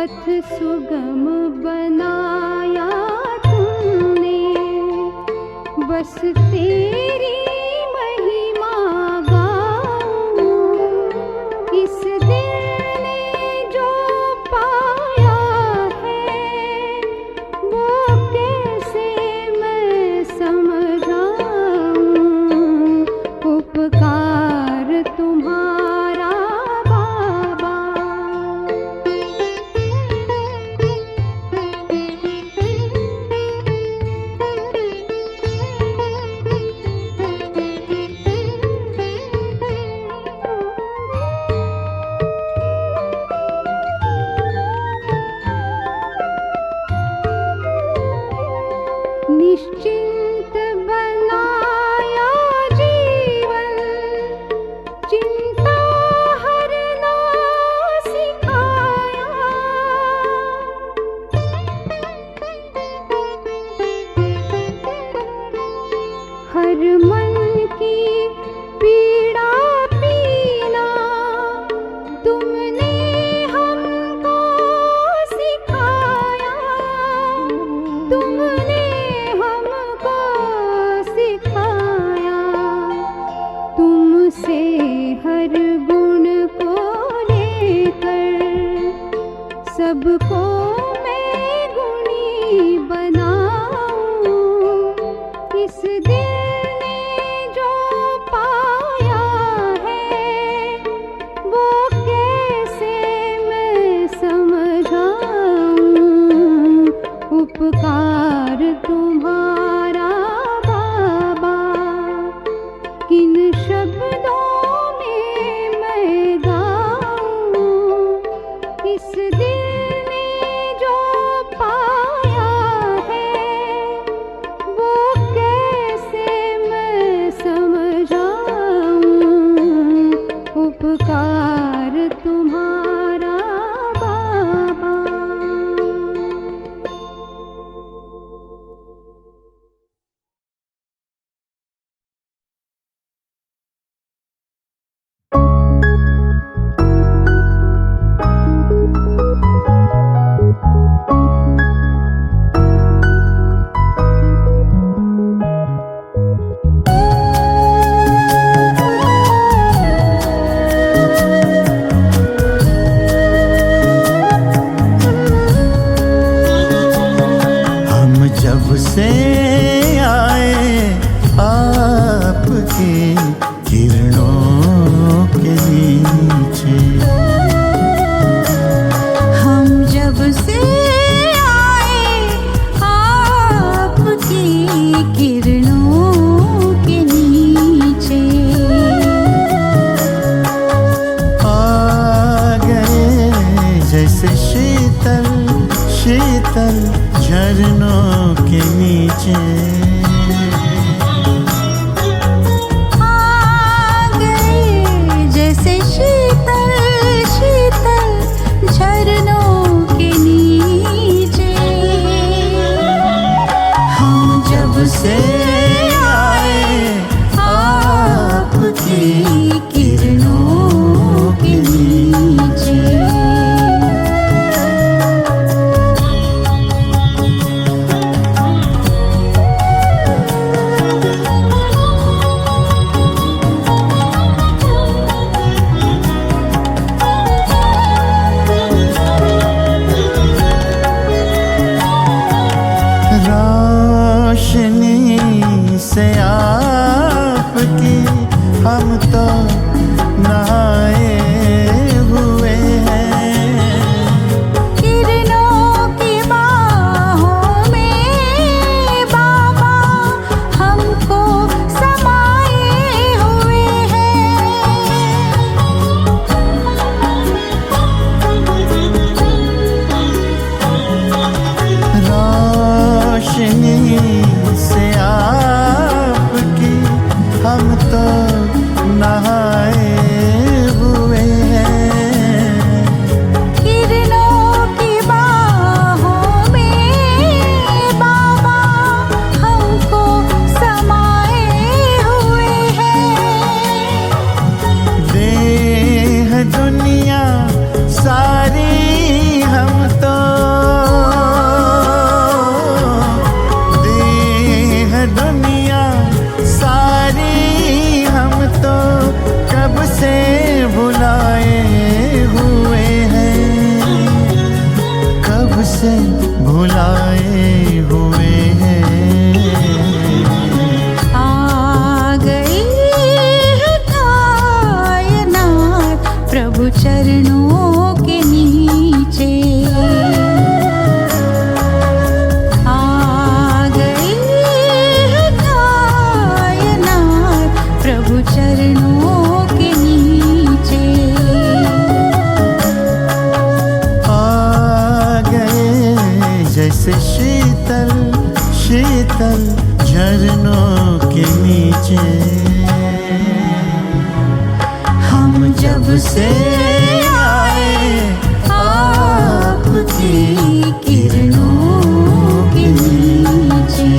पथ सुगम बनाया तुमने, बस तेरी महिमा गाऊं। इस दिल ने जो पाया है वो कैसे मैं समझाऊं। उपकार तुम्हारा बाबा। निश्चिंत बनाया जीवन, चिंता हरना सिखाया। हर मन की पीड़ा पीना तुमने हमको सिखाया। तुमने हमको सिखाया। तुमसे हर गुण को लेकर सबको मैं गुणी बनाऊं। इस दिल ने जो पाया है वो कैसे मैं समझाऊं। उपकार तुम्हारा बाबा। किन शब्दों में मैं गाऊं। इस दिल ने जो पाया है वो कैसे मैं समझाऊं। उपकार तुम्हारा बाबा। हम जब से आए आपकी किरणों के नीचे, हम जब से आए आपकी किरणों के नीचे, आ गए जैसे शीतल शीतल झरनों के नीचे। आ गए जैसे शीतल शीतल झरनों के नीचे। हम जब से आए आपकी किरणों के नीचे। रोशनी से आपकी हम तो नहाए हुए हैं। किरणों की बाहों में बाबा हमको समाए हुए हैं। रोशनी से आपकी हम तो नहाए भुलाए हुए हैं। आ गई है कायनात प्रभु चरणों के नीचे। आ गई है कायनात प्रभु चरणों के नीचे। आ गए जैसे शीतल शीतल झरनों के नीचे। हम जब से आए आपकी किरणों के नीचे।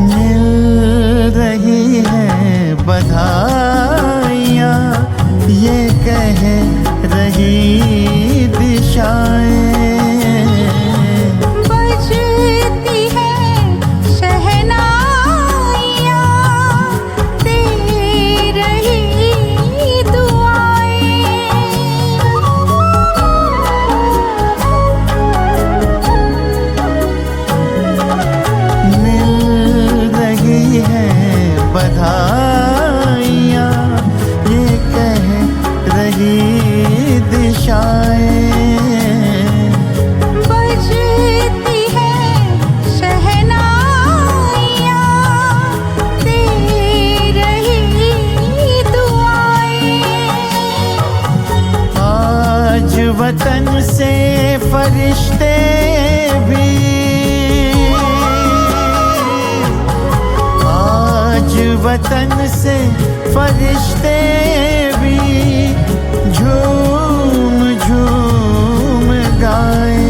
मिल रही है बधाइयाँ, ये कह रही दिशाएं। बजती है शहनाइयाँ, दे रही दुआएं। मिल रही है बधाइयाँ, ये कह रही दिशाएं। बजती है शहनाइयाँ, दे रही दुआएं। आज वतन से फरिश्ते भी, आज वतन से फरिश्ते भी झूम झूम गाए।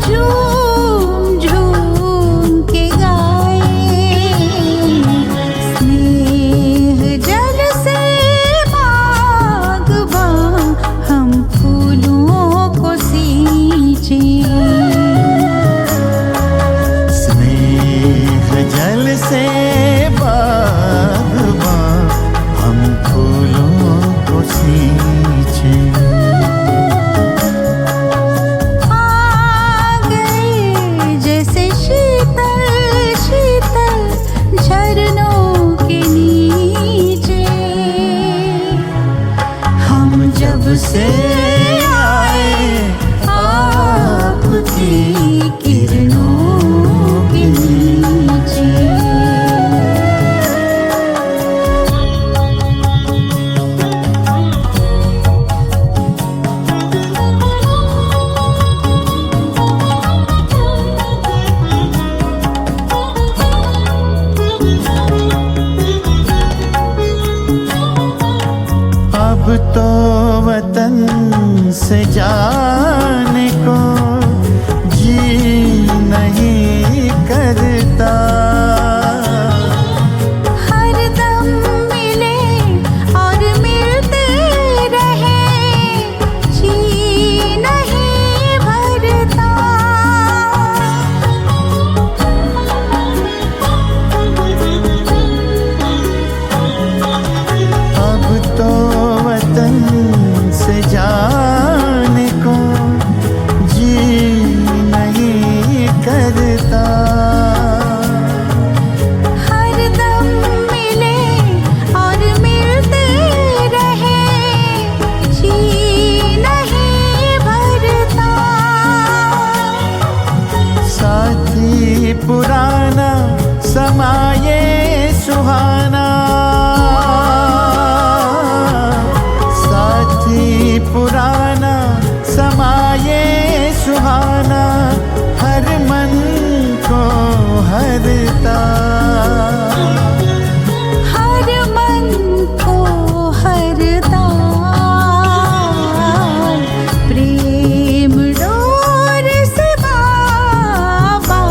झूम झूम के गाए। स्नेह जल से बागबां हम फूलों को सींचे। स्नेह जल से बागबां हम फूलों को सींचे। आ गए जैसे शीतल शीतल झरनों के नीचे। हम जब से आए आपकी किरणों के नीचे। अब तो वतन से जाने को जी नहीं करता। हर दम मिले और मिलते रहे, जी नहीं भरता। अब तो वतन से जाने को जी नहीं करता। हर दम मिले और मिलते रहे, जी नहीं भरता। साथी पुराना समाये सुहाना, साथी पुराना समाये सुहाना, हर मन को हरता। हर मन को हरता। प्रेम डोर से बाबा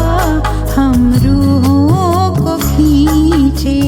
हम रूहों को खींचे।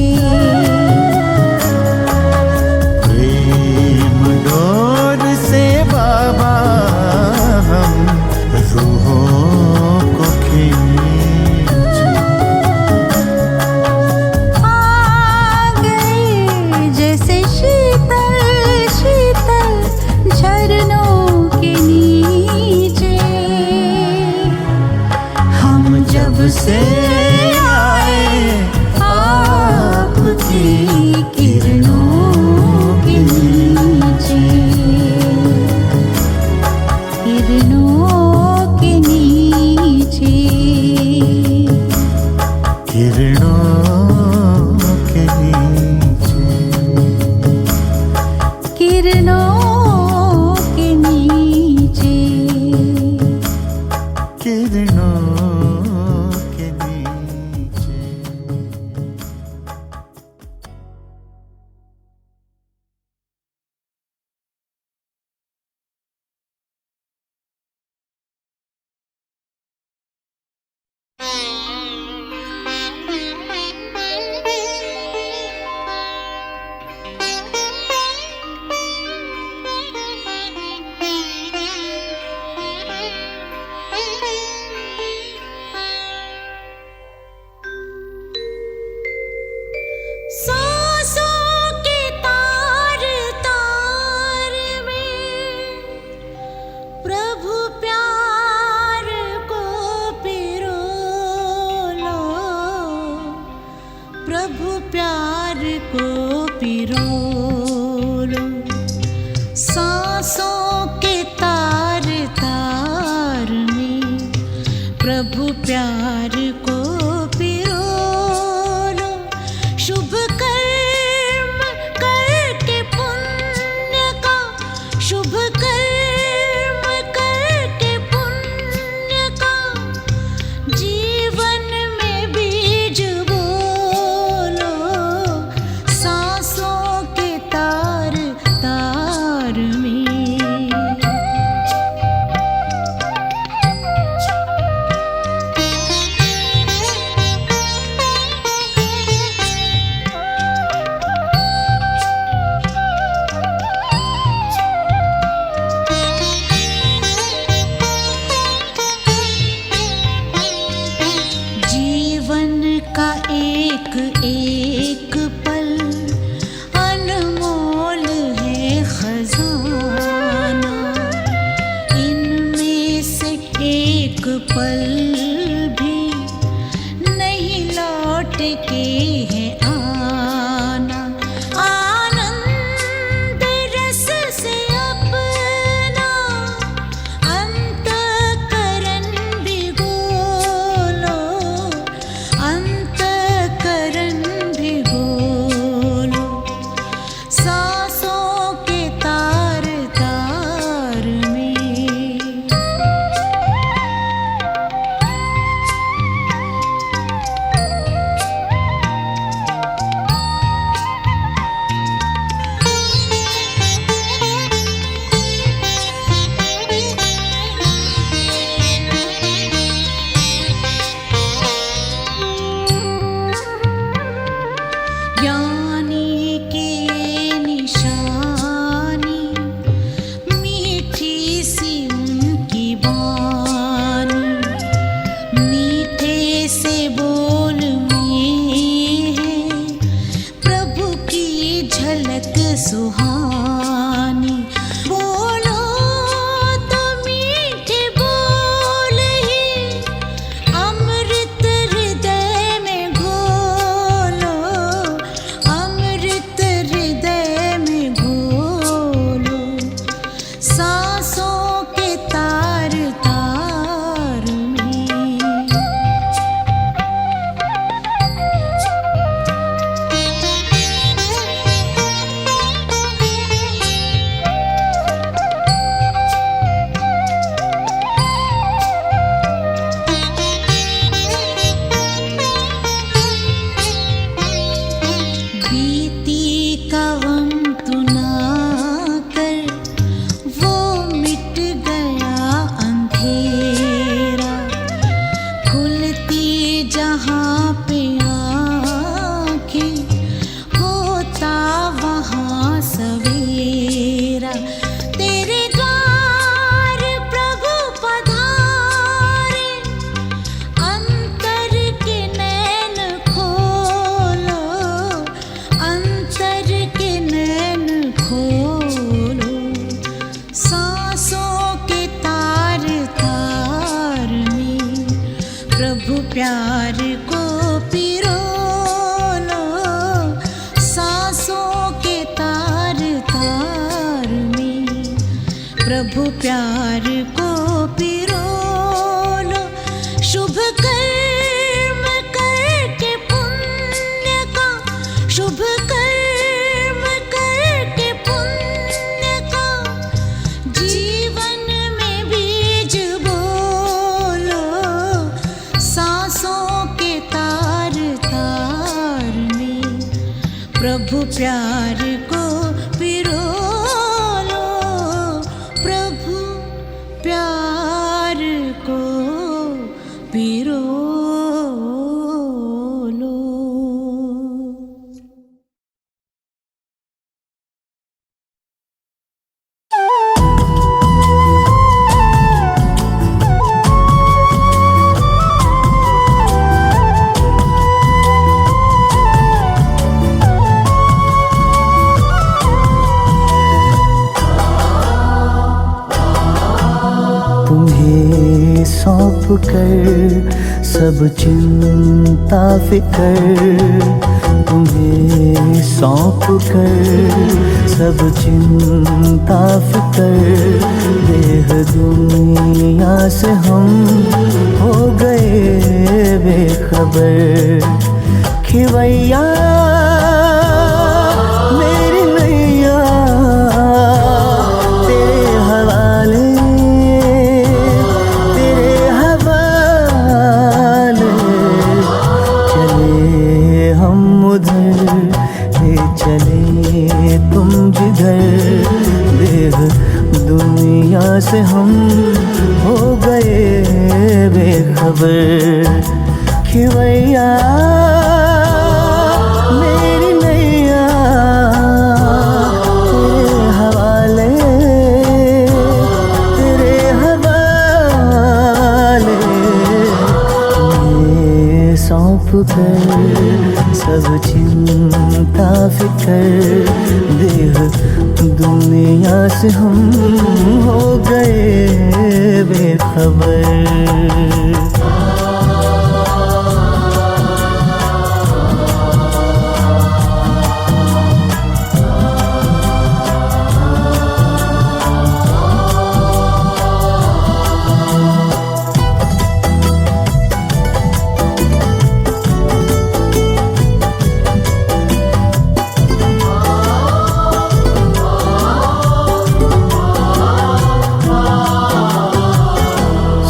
प्रभु प्यार को पिरो लो, सांसों के तार तार में प्रभु प्यार को पिरो लो। शुभ कर्म करके पुण्य का, शुभ कर्म करके पुण्य का जीवन में बीज बोलो, सांसों के तार तार में। जीवन का एक एक पल अनमोल है खजाना, इनमें से एक पल भी नहीं लौट के है आना। आनंद रस से अपना अंतःकरण भिगो लो, अंतःकरण भिगो लो, सांसों के तार तार में। ज्ञानी की निशानी, मीठी सी उनकी वाणी, मीठे से बोल में है प्रभु की झलक सुहानी। बोलो तो मीठे बोल ही अमृत हृदय में घोलो, अमृत हृदय में घोलो, सांसों के तार तार में। बीती कवम तुना कर वो मिट गया अंधेरा, खुलती जहाँ पे आँखें होता वहाँ सवेरा। तेरे द्वार प्रभु पधारे, अंतर के नैन खोलो, अंतर के नैन खोलो, सांसों के तार तार में प्रभु प्यार को पिरो लो, सांसों के तार तार में प्रभु प्यार को पिरो लो। शुभ कर्म करके पुण्य का, शुभ कर्म करके पुण्य का जीवन में बीज बोलो, सांसों के तार तार में प्रभु प्यार को पिरो लो, प्रभु प्यार को पिरो लो। सौंप कर सब चिंता फिकर तुम्हें सौंप कर, सब चिंता फिकर देह दुनिया से हम हो गए बेखबर। खिवैया मेरी नैया तेरे हवाले, तेरे हवाले। चले हम उधर ले चले तुम जिधर, देह दुनिया से हम हो गए बेखबर। खिवैया मेरी नैया तेरे हवाले, तेरे हवाले। ये सौंप कर सब चिंता फिकर, देह दुनिया से हम हो गए बेखबर।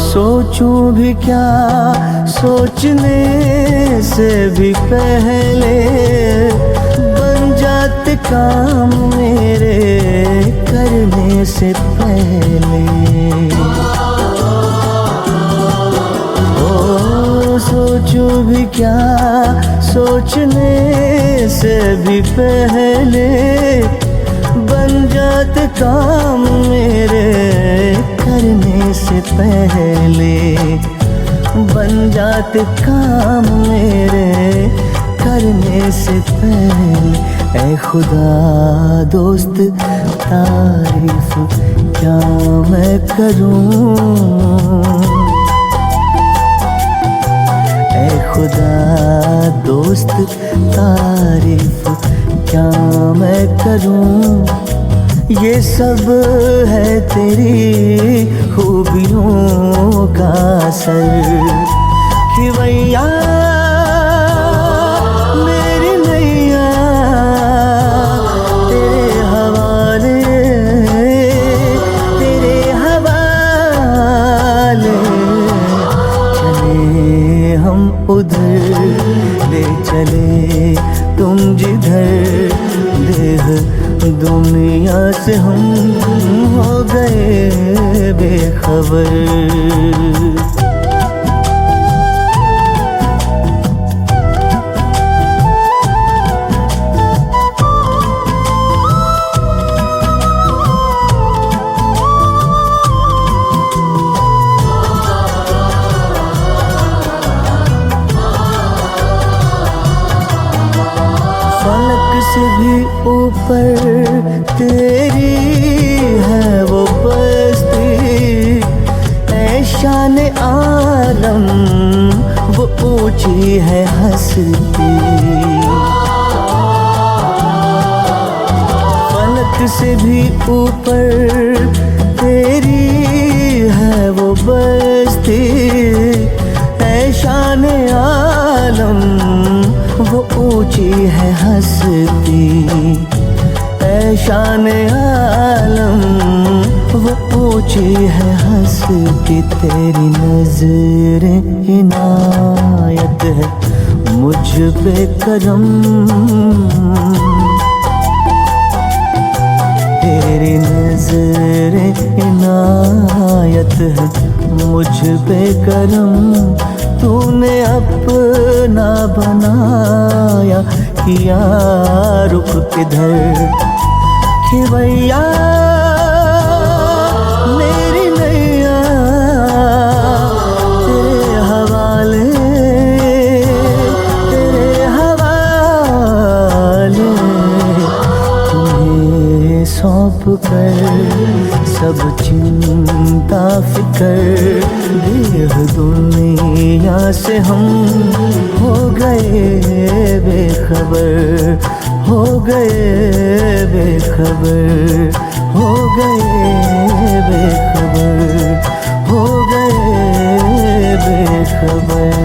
सोचूं भी क्या सोचने से भी पहले, बन जाते काम मेरे करने से पहले। ओ सोचूं भी क्या सोचने से भी पहले, बन जाते काम मेरे करने से पहले, बन जाते काम मेरे करने से पहले। ऐ खुदा दोस्त तारीफ क्या मैं करूं, ऐ खुदा दोस्त तारीफ क्या मैं करूं। ये सब है तेरी खूबियों का असर। खिवैया मेरी नैया तेरे हवाले, तेरे हवाले। चले हम उधर ले चले तुम जिधर, देह दुनिया से हम हो गए बेखबर। फलक से भी ऊपर तेरी है वो बस्ती, ऐ शान आलम वो ऊंची है हस्ती। फलक से भी ऊपर तेरी है वो बस्ती, ऐ शान आलम वो ऊंची है हस्ती। ऐ शान आलम वो ऊंची है हस्ती। तेरी नजर इनायत है मुझ पे करम, तेरी नजर इनायत है मुझ पे करम। तूने अपना बनाया किया रुख किधर। खिवैया मेरी नैया तेरे हवाले, तेरे हवाले। तुम्हें सौंप कर सब चिंता फिकर देह दुनिया से हम हो गए बेखबर, हो गए बेखबर, हो गए बेखबर, हो गए बेखबर।